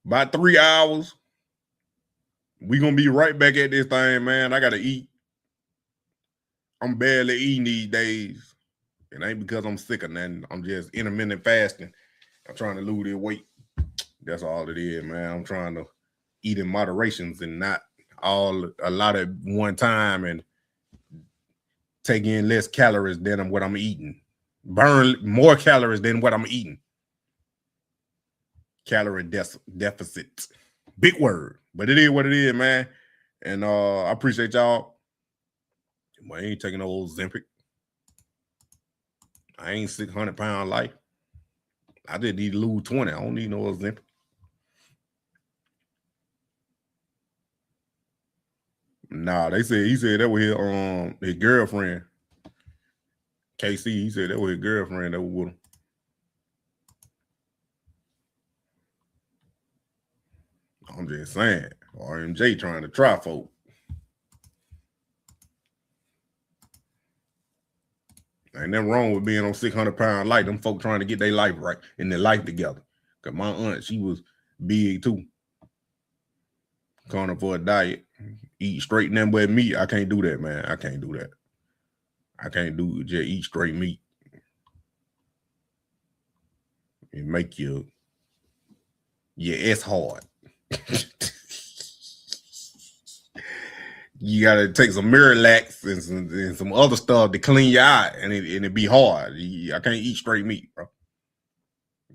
S1: About 3 hours. We gonna be right back at this thing, man. I gotta eat. I'm barely eating these days. It ain't because I'm sick or nothing. I'm just intermittent fasting. I'm trying to lose this weight. That's all it is, man. I'm trying to eat in moderations and not a lot at one time and take in less calories than what I'm eating. Burn more calories than what I'm eating. Calorie deficit. Big word. But it is what it is, man. And I appreciate y'all. But I ain't taking no old Ozempic. I ain't 600-pound life. I just need to lose 20. I don't need no Ozempic. Nah, he said that was his girlfriend. KC, he said that was his girlfriend that was with him. I'm just saying. RMJ trying to try folk. Ain't nothing wrong with being on 600-pound life. Them folk trying to get their life right and their life together. Because my aunt, she was big too. Calling for a diet. Eat straight nothing but meat. I can't do that, man. I can't do that. I can't do just eat straight meat. It make your ass hard. You gotta take some Miralax and some other stuff to clean your eye, and it be hard. I can't eat straight meat, bro.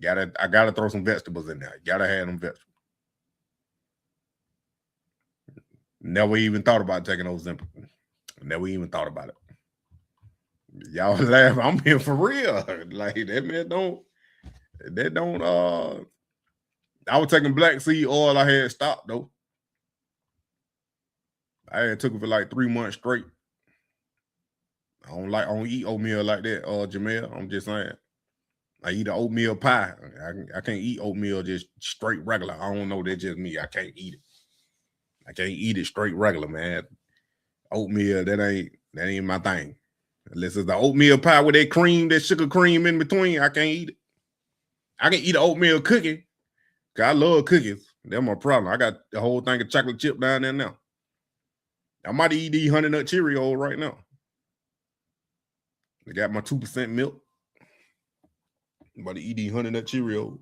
S1: I gotta throw some vegetables in there. Gotta have them vegetables. Never even thought about taking Ozempic. Never even thought about it. Y'all laugh. I'm here for real. Like that man don't. I was taking black seed oil. I had stopped though. I had took it for like 3 months straight. I don't eat oatmeal like that, Jamel. I'm just saying. I eat an oatmeal pie. I can't eat oatmeal just straight regular. I don't know. That's just me. I can't eat it. I can't eat it straight regular, man. Oatmeal, that ain't my thing. Unless it's the oatmeal pie with that cream, that sugar cream in between, I can't eat it. I can eat an oatmeal cookie. Cause I love cookies. That's my problem. I got the whole thing of chocolate chip down there now. I might eat these Honey Nut Cheerios right now. I got my 2% milk. I'm about to eat these Honey Nut Cheerios.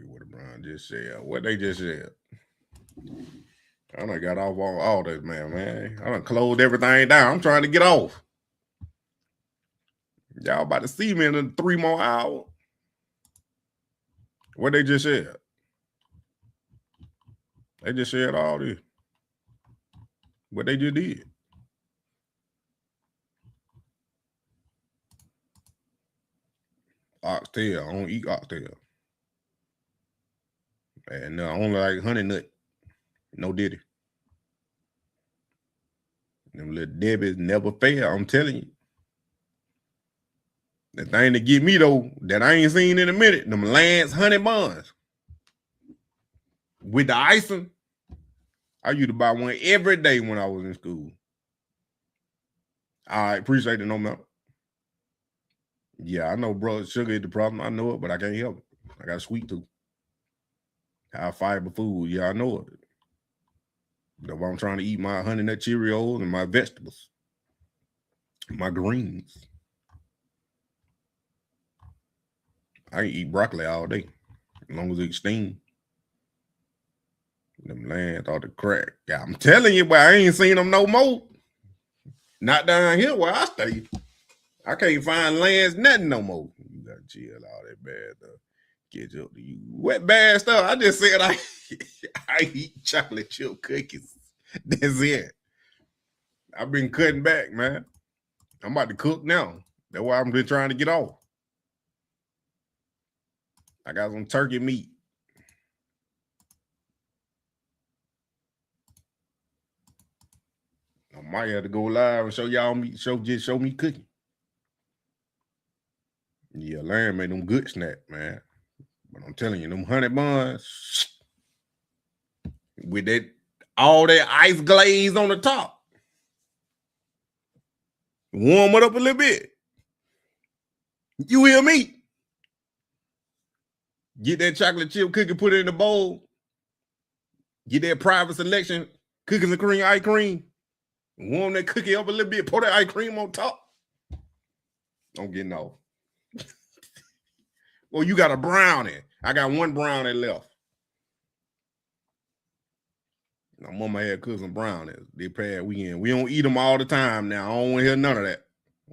S1: What the Brown just said. What they just said. I done got off all this, man. I done closed everything down. I'm trying to get off. Y'all about to see me in 3 more hours. What they just said? They just said all this. What they just did. Oxtail. I don't eat oxtail. And I only like honey nut. No diddy. Them little Debbie's never fail. I'm telling you. The thing to get me though, that I ain't seen in a minute, them Lance honey buns. With the icing, I used to buy one every day when I was in school. I appreciate it, no matter. Yeah, I know, bro. Sugar is the problem. I know it, but I can't help it. I got a sweet tooth. High fiber food. Yeah, I know it. That's why I'm trying to eat my Honey Nut Cheerios and my vegetables, my greens. I can eat broccoli all day, as long as it's steamed. Them lands ought to crack. Yeah, I'm telling you, but I ain't seen them no more. Not down here where I stay. I can't find lands, nothing no more. You gotta chill all that bad stuff. Get up to you. What bad stuff? I just said I eat chocolate chip cookies. That's it. I've been cutting back, man. I'm about to cook now. That's why I'm been trying to get off. I got some turkey meat. I might have to go live and show y'all me, show me cooking. Yeah, lamb made them good snack, man. But I'm telling you, them honey buns with that all that ice glaze on the top. Warm it up a little bit. You hear me? Get that chocolate chip cookie, put it in the bowl. Get that private selection cookies and cream, ice cream. Warm that cookie up a little bit. Pour that ice cream on top. I'm getting off. Well, you got a brownie. I got one brownie left. My mama had cooked some brownies. They past weekend. We don't eat them all the time now. I don't want to hear none of that.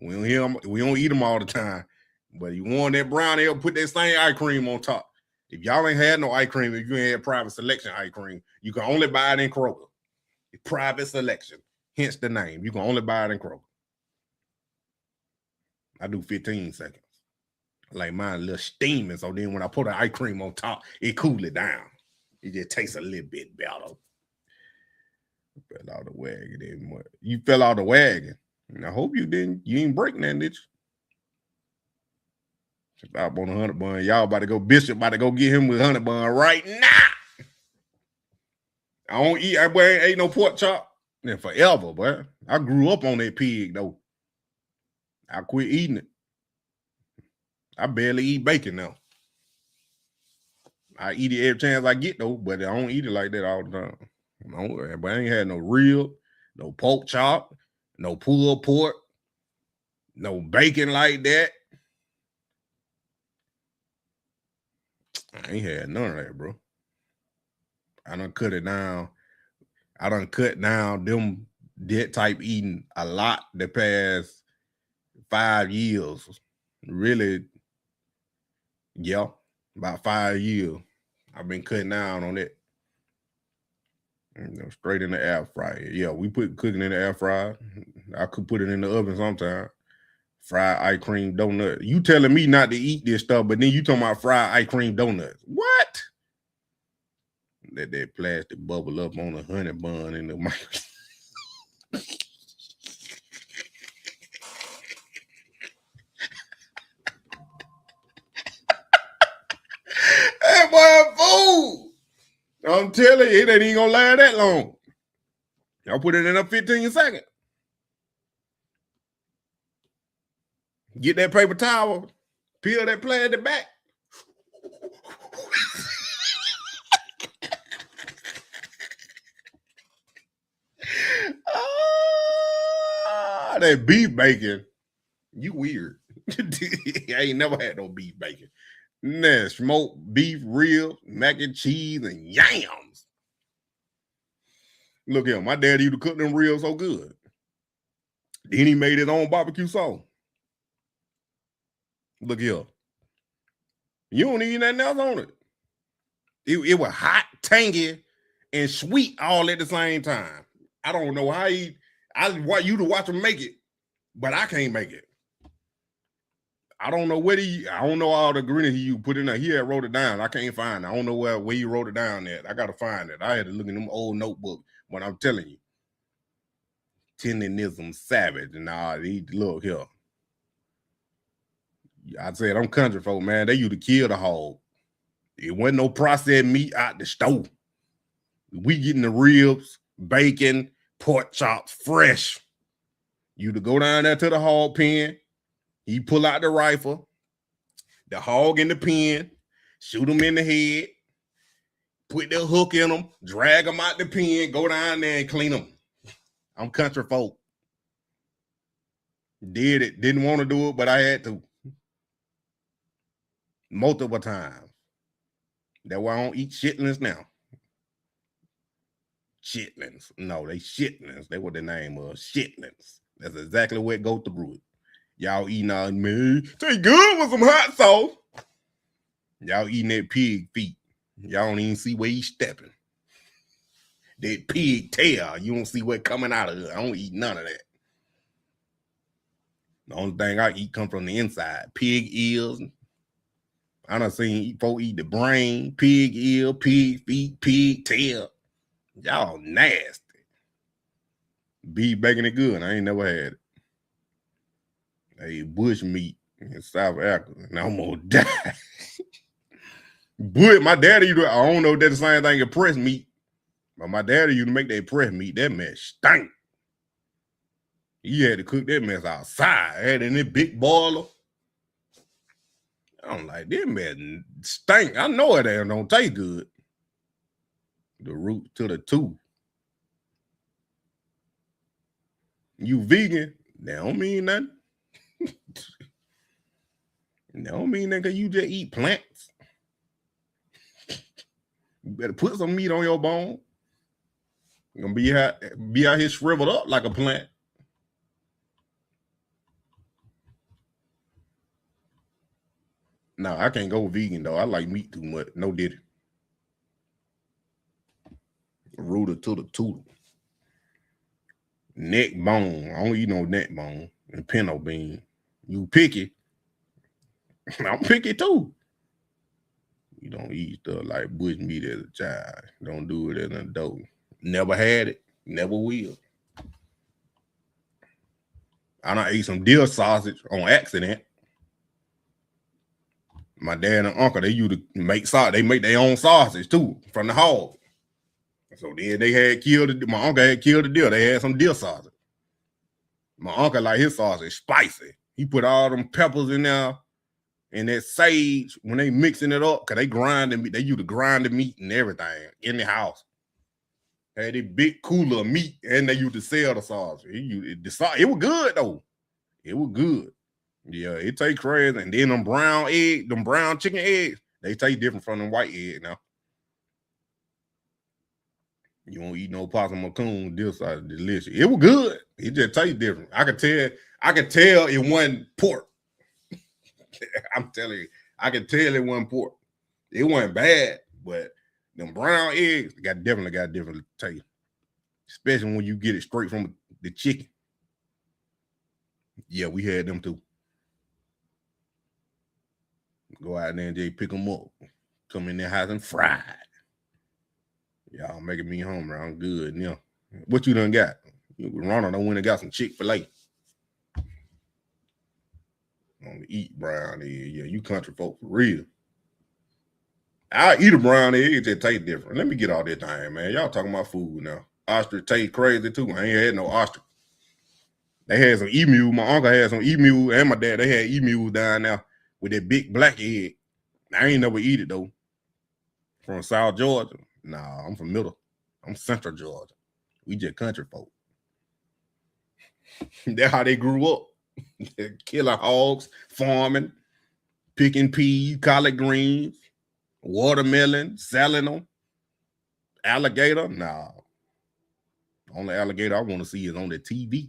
S1: We don't eat them all the time. But you want that brownie up, put that same ice cream on top. If y'all ain't had no ice cream, if you ain't had private selection ice cream, you can only buy it in Kroger. It's private selection. Hence the name. You can only buy it in Kroger. I do 15 seconds. Like mine a little steaming. So then when I put the ice cream on top, it cool it down. It just tastes a little bit better. Fell out the wagon. You fell out the wagon. And I hope you didn't. You ain't breaking that, did you? Stop on a honey bun. Y'all about to go, Bishop about to go get him with honey bun right now. I don't eat, ain't no pork chop. And forever, boy. I grew up on that pig, though. I quit eating it. I barely eat bacon now. I eat it every chance I get, though, but I don't eat it like that all the time. No, but I ain't had no rib, no pork chop, no pulled pork, no bacon like that. I ain't had none of that, bro. I done cut it down. I done cut down them that type eating a lot the past 5 years. Really, yeah, about 5 years. I've been cutting down on it. Straight in the air fryer. Yeah, we put cooking in the air fryer. I could put it in the oven sometime. Fried ice cream donut. You telling me not to eat this stuff, but then you talking about fried ice cream donuts. What? Let that plastic bubble up on a honey bun in the microwave. That boy food. I'm telling you, it ain't even gonna last that long. Y'all put it in a 15 seconds. Get that paper towel, peel that plastic back. That beef bacon. You weird. I ain't never had no beef bacon. Nah, smoked beef, ribs, mac and cheese, and yams. Look here, my daddy used to cook them ribs so good. Then he made his own barbecue sauce. Look here. You don't need nothing else on it. It was hot, tangy, and sweet all at the same time. I don't know how I want you to watch him make it, but I can't make it. I don't know I don't know all the ingredients you put in there. He had wrote it down. I can't find it. I don't know where you wrote it down at. I gotta find it. I had to look in them old notebooks. But I'm telling you, tenderism savage. And look here. I said, I'm country folk, man. They used to kill the hog. It wasn't no processed meat out the stove. We getting the ribs, bacon, pork chops, fresh. You to go down there to the hog pen. He pull out the rifle, the hog in the pen, shoot him in the head, put their hook in them, drag them out the pen, go down there and clean them. I'm country folk. Did it. Didn't want to do it, but I had to. Multiple times. That's why I don't eat chitlins now. Chitlins. No, they shitlins. They what the name was. Shitlins. That's exactly what go through it. Y'all eating all me. Taste good with some hot sauce. Y'all eating that pig feet. Y'all don't even see where he's stepping. That pig tail. You don't see what coming out of it. I don't eat none of that. The only thing I eat come from the inside. Pig ears. I done seen folks eat the brain, pig ear, pig feet, pig tail. Y'all nasty. Beef bacon it good. I ain't never had it. I ate bush meat in South Africa, and I'm gonna die. But my daddy used to, I don't know if that's the same thing as pressed meat, but my daddy used to make that pressed meat. That mess stank. He had to cook that mess outside. Had it in that big boiler. I'm like, this man stink. I know it don't taste good. The root to the tooth. You vegan? That don't mean nothing. That don't mean that because you just eat plants. You better put some meat on your bone. You're gonna be out here shriveled up like a plant. No, I can't go vegan though. I like meat too much. No diddy. Rooter to the tooth. Neck bone. I don't eat no neck bone. And pinto bean. You picky. I'm picky too. You don't eat stuff like bush meat as a child. Don't do it as an adult. Never had it. Never will. I done ate some deer sausage on accident. My dad and uncle, they used to make sausage. They make their own sausage too from the hog. So then they had killed, my uncle had killed the deer. They had some deer sausage. My uncle like his sausage spicy. He put all them peppers in there and that sage when they mixing it up, cause they grind the meat. They used to grind the meat and everything in the house. Had a big cooler of meat and they used to sell the sausage. It was good though. It was good. Yeah, it tastes crazy. And then them brown chicken eggs, they taste different from them white eggs now. You don't eat no possum or coon. This is delicious. It was good. It just tastes different. I could tell it wasn't pork. I'm telling you, I could tell it wasn't pork. It wasn't bad, but them brown eggs definitely got different taste. Especially when you get it straight from the chicken. Yeah, we had them too. Go out there and just pick them up. Come in their house and fried. Y'all making me hungry. I'm good. Yeah. What you done got? Ronald done went and got some Chick-fil-A. On the eat brown egg. Yeah, you country folk for real. I eat a brown egg, it just tastes different. Let me get all that time, man. Y'all talking about food now. Ostrich taste crazy too. I ain't had no ostrich. They had some emu. My uncle had some emu, and my dad, they had emu down there with that big black egg. I ain't never eat it though. From South Georgia. Nah, I'm from middle. I'm Central Georgia. We just country folk. That's how they grew up. Killing hogs, farming, picking peas, collard greens, watermelon, selling them. Alligator? Nah. The only alligator I want to see is on the TV.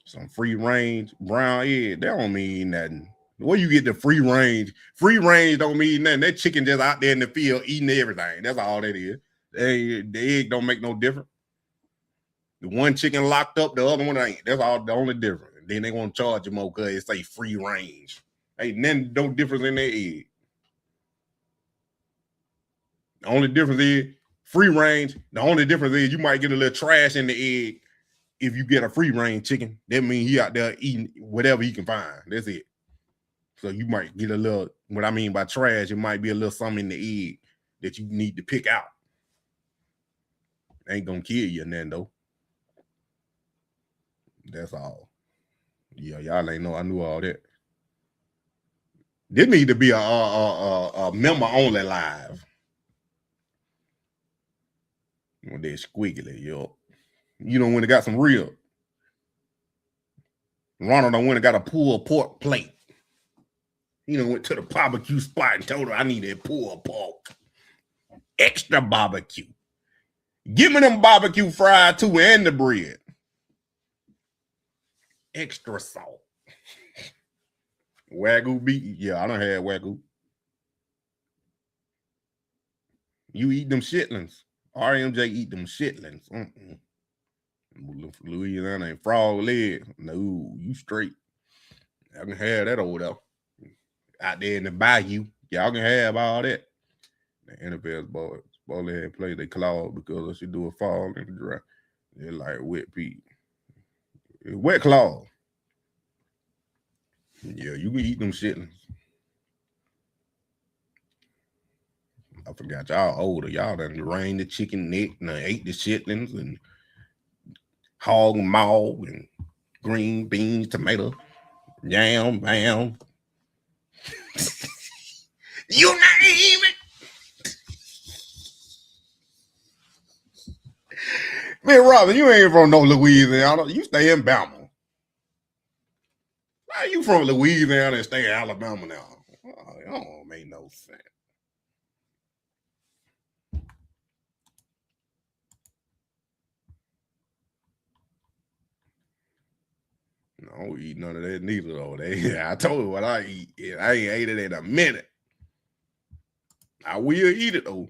S1: Some free range brown egg. That don't mean nothing. Where you get the free range? Free range don't mean nothing. That chicken just out there in the field eating everything. That's all that is. The egg don't make no difference. The one chicken locked up, the other one ain't. That's all the only difference. Then they want to charge you more because it say free range. Ain't no difference in their egg. The only difference is free range. The only difference is you might get a little trash in the egg if you get a free range chicken. That means he out there eating whatever he can find. That's it. So you might get a little, what I mean by trash, it might be a little something in the egg that you need to pick out. Ain't gonna kill you nothing though. That's all. Yeah, y'all ain't know I knew all that. This need to be a member only live. With that squiggly, yo. You know when it got some real. Ronald done went and got a pulled pork plate. You know, went to the barbecue spot and told her I need that pulled pork. Extra barbecue. Give me them barbecue fried too and the bread. Extra salt. Wagyu beef. Yeah, I done had Wagyu. You eat them shitlings. RMJ eat them shitlings. Louisiana ain't frog leg. No, you straight. I can have that over there. Out there in the bayou. Y'all can have all that. The NFL's boys had played they claw because she do a fall in the dry. They're like wet Pete. Wet claw. Yeah, you can eat them shitlings. I forgot y'all older. Y'all done drained the chicken neck and ate the shitlings and hog maw and green beans, tomato, yam, bam. You name it. Man, Robin, you ain't from no Louisiana. You stay in Bama. Why you from Louisiana and stay in Alabama now? Oh, it don't make no sense. No, I don't eat none of that neither, though. I told you what I eat. I ain't ate it in a minute. I will eat it, though.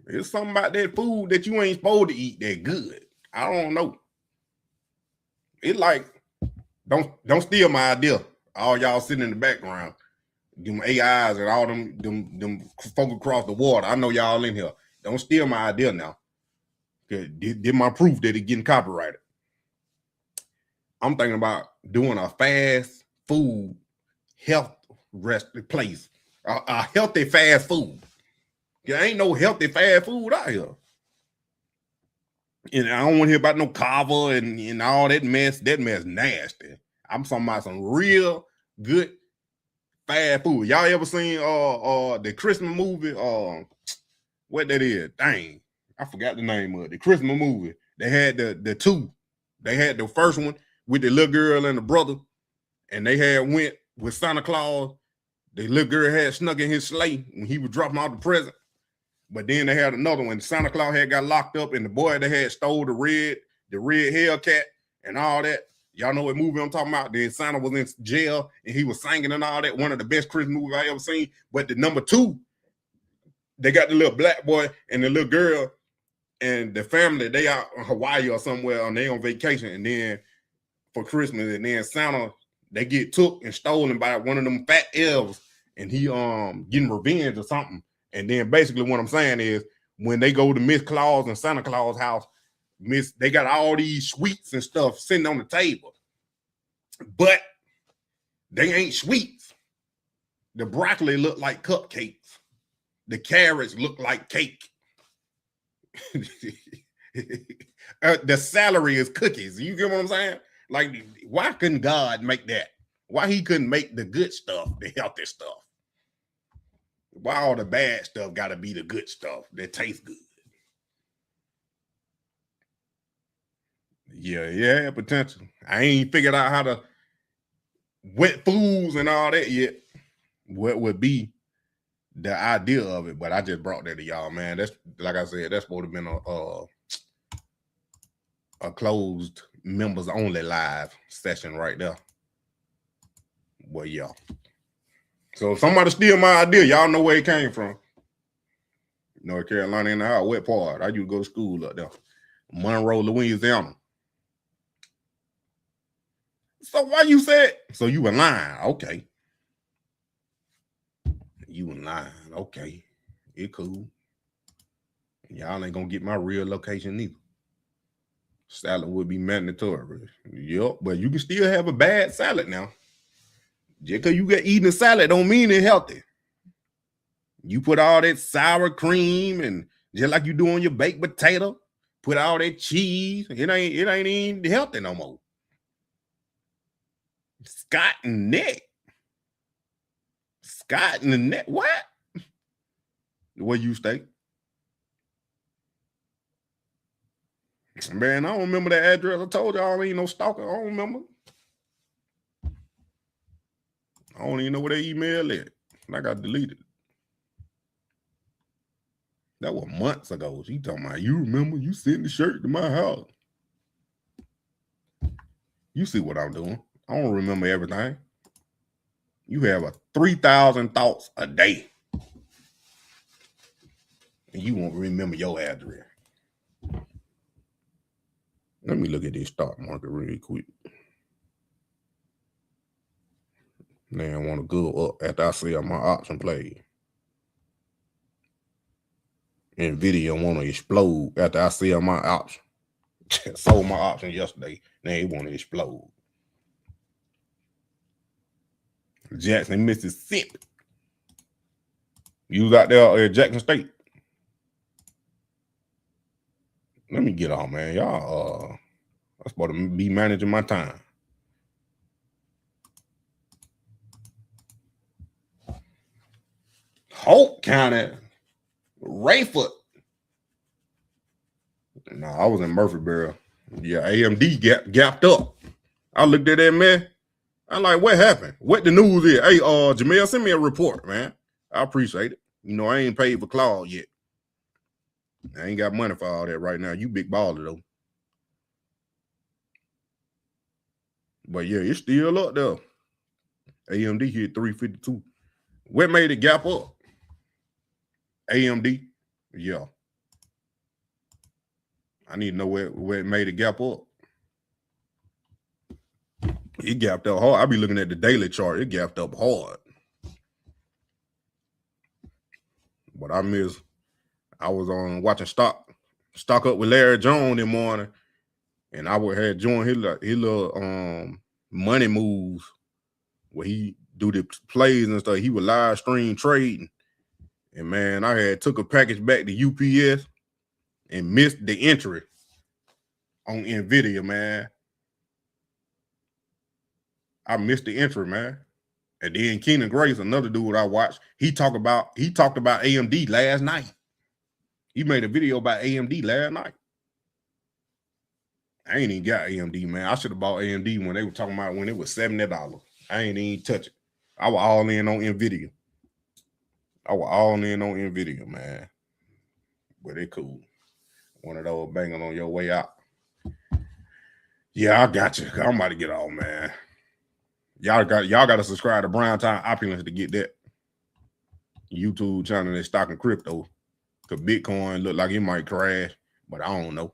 S1: There's something about that food that you ain't supposed to eat that good. I don't know. It's like, don't steal my idea. All y'all sitting in the background. Them AIs and all them folk across the water. I know y'all in here. Don't steal my idea now. Did my proof that it getting copyrighted. I'm thinking about doing a fast food health rest place. A healthy fast food. There ain't no healthy fast food out here. And I don't want to hear about no kava and all that mess. That mess nasty. I'm talking about some real good fast food. Y'all ever seen the Christmas movie? What that is? Dang, I forgot the name of it. The Christmas movie. They had the two. They had the first one with the little girl and the brother, and they had went with Santa Claus. The little girl had snuck in his sleigh when he was dropping off the present. But then they had another one. Santa Claus had got locked up, and the boy they had stole the red Hellcat and all that. Y'all know what movie I'm talking about? Then Santa was in jail and he was singing and all that. One of the best Christmas movies I ever seen. But the number two, they got the little black boy and the little girl and the family. They out in Hawaii or somewhere and they on vacation. And then for Christmas, and then Santa, they get took and stolen by one of them fat elves, and he getting revenge or something. And then basically what I'm saying is when they go to Miss Claus and Santa Claus house, they got all these sweets and stuff sitting on the table, but they ain't sweets. The broccoli look like cupcakes. The carrots look like cake. The celery is cookies. You get what I'm saying? Like, why couldn't God make that? Why he couldn't make the good stuff, the healthy stuff? Why all the bad stuff got to be the good stuff that tastes good? Yeah, potential. I ain't figured out how to wet foods and all that yet. What would be the idea of it? But I just brought that to y'all, man. That's, like I said, that's supposed to have been a closed members only live session right there. Well, yeah. So if somebody steal my idea, y'all know where it came from. North Carolina in the house. What part? I used to go to school up there. Monroe, Louisiana. So why you said? So you were lying. Okay. You were lying. Okay. It cool. Y'all ain't gonna get my real location either. Salad would be mandatory. Yup, but you can still have a bad salad now. Just because you got eating a salad don't mean it's healthy. You put all that sour cream and just like you do on your baked potato, put all that cheese. It ain't even healthy no more. Scott and Nick. Scott and the Nick. What? Where you stay? Man, I don't remember that address. I told y'all I ain't no stalker. I don't remember. I don't even know where they email at. I got deleted. That was months ago. She talking about, you remember you sent the shirt to my house. You see what I'm doing. I don't remember everything. You have 3,000 thoughts a day. And you won't remember your address. Let me look at this stock market really quick. Now I want to go up after I sell my option play. NVIDIA want to explode after I sell my option. Sold my option yesterday. Now it want to explode. Jackson, Mississippi. You was out there at Jackson State. Let me get on, man. Y'all, I'm supposed to be managing my time. Hope County, Rayford. No, I was in Murfreesboro. Yeah, AMD gapped up. I looked at that, man. I'm like, what happened? What the news is? Hey, Jamel, send me a report, man. I appreciate it. You know, I ain't paid for Claude yet. I ain't got money for all that right now. You big baller, though. But, yeah, it's still up there. AMD hit 352. What made it gap up? AMD? Yeah. I need to know where it made it gap up. It gapped up hard. I be looking at the daily chart. It gapped up hard. But I was on watching Stock Up with Larry Jones in the morning, and I had joined his little money moves where he do the plays and stuff. He would live stream trading. And man, I had took a package back to UPS and missed the entry on NVIDIA, man. I missed the entry, man. And then Keenan Grace, another dude I watched, he talked about AMD last night. He made a video about AMD last night. I ain't even got AMD, man. I should have bought AMD when they were talking about when it was $70. I ain't even touch it. I was all in on NVIDIA. Man. But they cool. One of those banging on your way out. Yeah, I got you. I'm about to get on, man. Y'all got to subscribe to Brown Time Opulence to get that YouTube channel that's stocking crypto. Cause Bitcoin look like it might crash, but I don't know.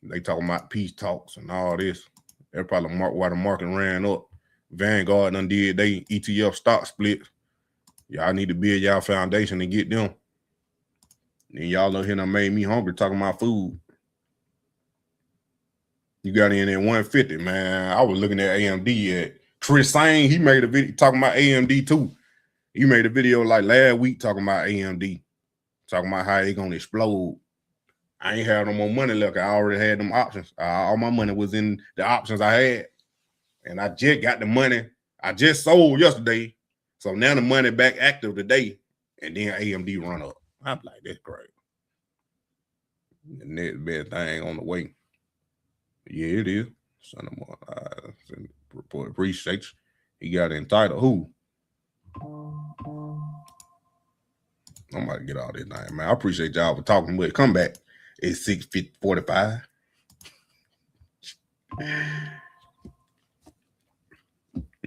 S1: They talking about peace talks and all this. That's probably why the market ran up. Vanguard done did they ETF stock split. Y'all need to build y'all foundation and get them. Then y'all know here done made me hungry talking about food. You got in at 150, man. I was looking at AMD at Chris Sang. He made a video talking about AMD too. He made a video like last week talking about AMD, talking about how they gonna explode. I ain't had no more money left. I already had them options. All my money was in the options I had. And I just got the money. I just sold yesterday. So now the money back active today. And then AMD run up. I'm like, that's great. The next best thing on the way. Yeah, it is. Son of a report. Appreciate you. He got entitled. Who? I'm about to get all this night, man. I appreciate y'all for talking with. Come back. It's 6:45.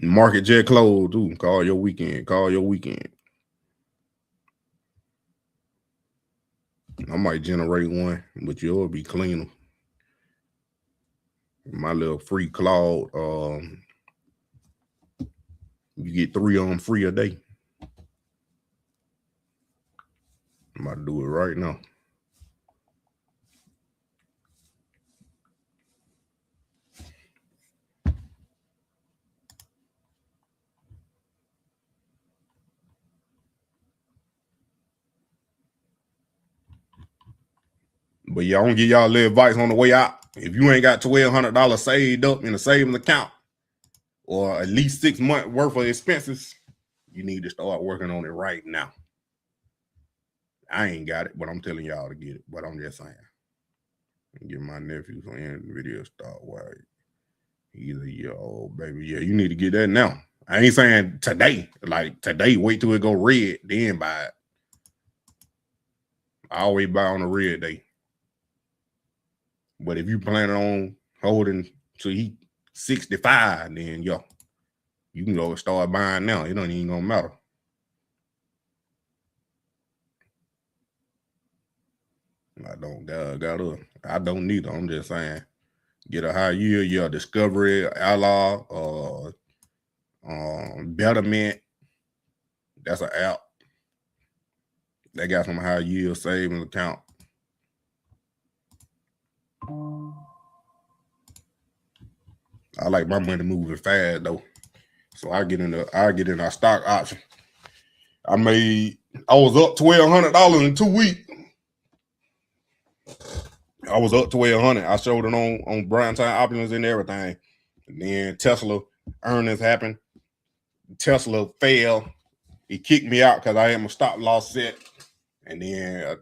S1: Market jet closed, too. Call your weekend. I might generate one, but you'll be cleaner. My little free Claude, you get 3 on free a day. I'm about to do it right now. But y'all gonna give y'all a little advice on the way out. If you ain't got $1,200 saved up in a savings account or at least 6 months worth of expenses, you need to start working on it right now. I ain't got it, but I'm telling y'all to get it. But I'm just saying. get my nephew some video start while he's a year old, baby. Yeah, you need to get that now. I ain't saying today. Like today, wait till it go red, then buy it. I always buy on a red day. But if you planning on holding till he 65, then yo, you can go start buying now. It don't even gonna matter. I don't need it. I'm just saying, get a high yield, yeah, Discovery, Ally, Betterment. That's an app. They got some high yield savings account. I like my money moving fast though. So I get in our stock option. I was up $1,200 in 2 weeks. I was up $1,200. I showed it on Brown Time Options and everything. And then Tesla earnings happened. Tesla fell. It kicked me out because I had my stop loss set. And then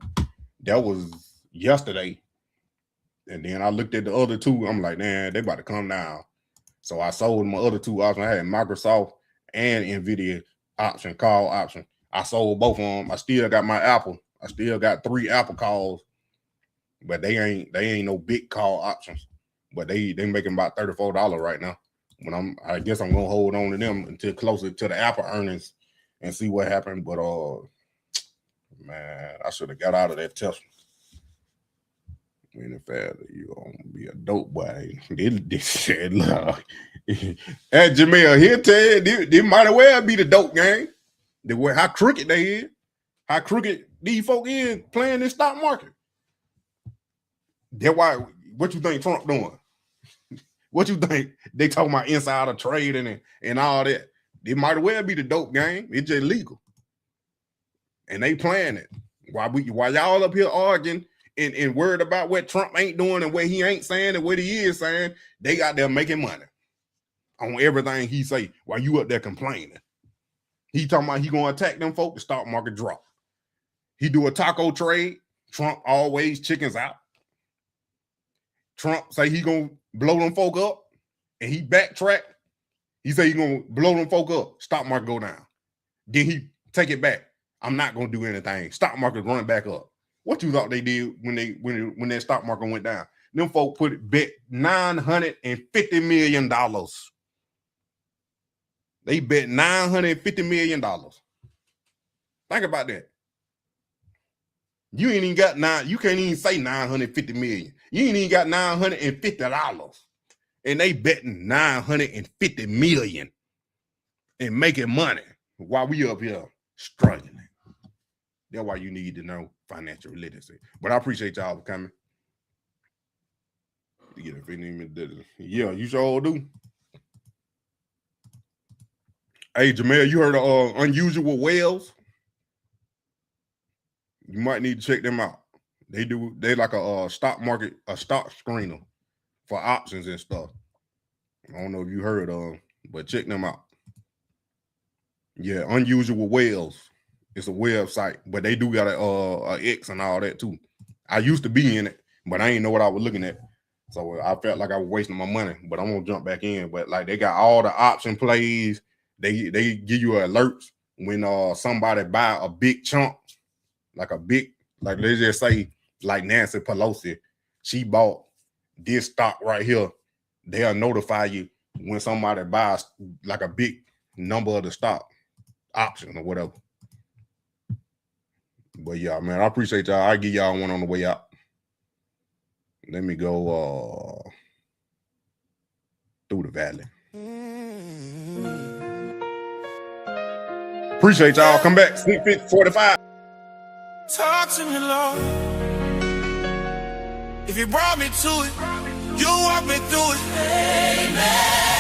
S1: that was yesterday. And then I looked at the other two. I'm like, man, they about to come down. So I sold my other two options. I had Microsoft and NVIDIA option, call option. I sold both of them. I still got my Apple. I still got 3 Apple calls, but they ain't no big call options. But they making about $34 right now. When I guess I'm gonna hold on to them until closer to the Apple earnings and see what happened. But man, I should have got out of that Tesla. In fact, you gonna be a dope boy. This said, look, at Jamel, he'll tell you, they might as well be the dope gang. The way how crooked they is, how crooked these folk is playing this stock market. That's why. What you think Trump doing? What you think they talking about insider trading and all that? They might as well be the dope gang. It's just legal, and they playing it. While y'all up here arguing and worried about what Trump ain't doing and what he ain't saying and what he is saying, they got there making money on everything he say while you up there complaining. He talking about he gonna attack them folk, the stock market drop. He do a taco trade, Trump always chickens out. Trump say he gonna blow them folk up, and he backtrack. He say he gonna blow them folk up, stock market go down. Then he take it back. I'm not gonna do anything. Stock market run back up. What you thought they did when that stock market went down? Them folk bet $950 million. They bet $950 million. Think about that. You ain't even got you can't even say $950 million. You ain't even got $950. And they betting $950 million and making money while we up here struggling. That's why you need to know financial literacy. But I appreciate y'all for coming. Yeah, you sure do. Hey, Jamel, you heard of Unusual Whales? You might need to check them out. They like a stock market, a stock screener for options and stuff. I don't know if you heard of them, but check them out. Yeah, Unusual Whales. It's a website, but they do got a X and all that too. I used to be in it, but I didn't know what I was looking at. So I felt like I was wasting my money, but I'm gonna jump back in. But like they got all the option plays. They give you alerts when somebody buy a big chunk, like let's just say like Nancy Pelosi, she bought this stock right here. They'll notify you when somebody buys like a big number of the stock option or whatever. But yeah, man, I appreciate y'all. I'll give y'all one on the way out. Let me go through the valley. Appreciate y'all. Come back. Sneak peek 45.
S17: Talk to me, Lord. If you brought me to it, you walk me through it. Amen.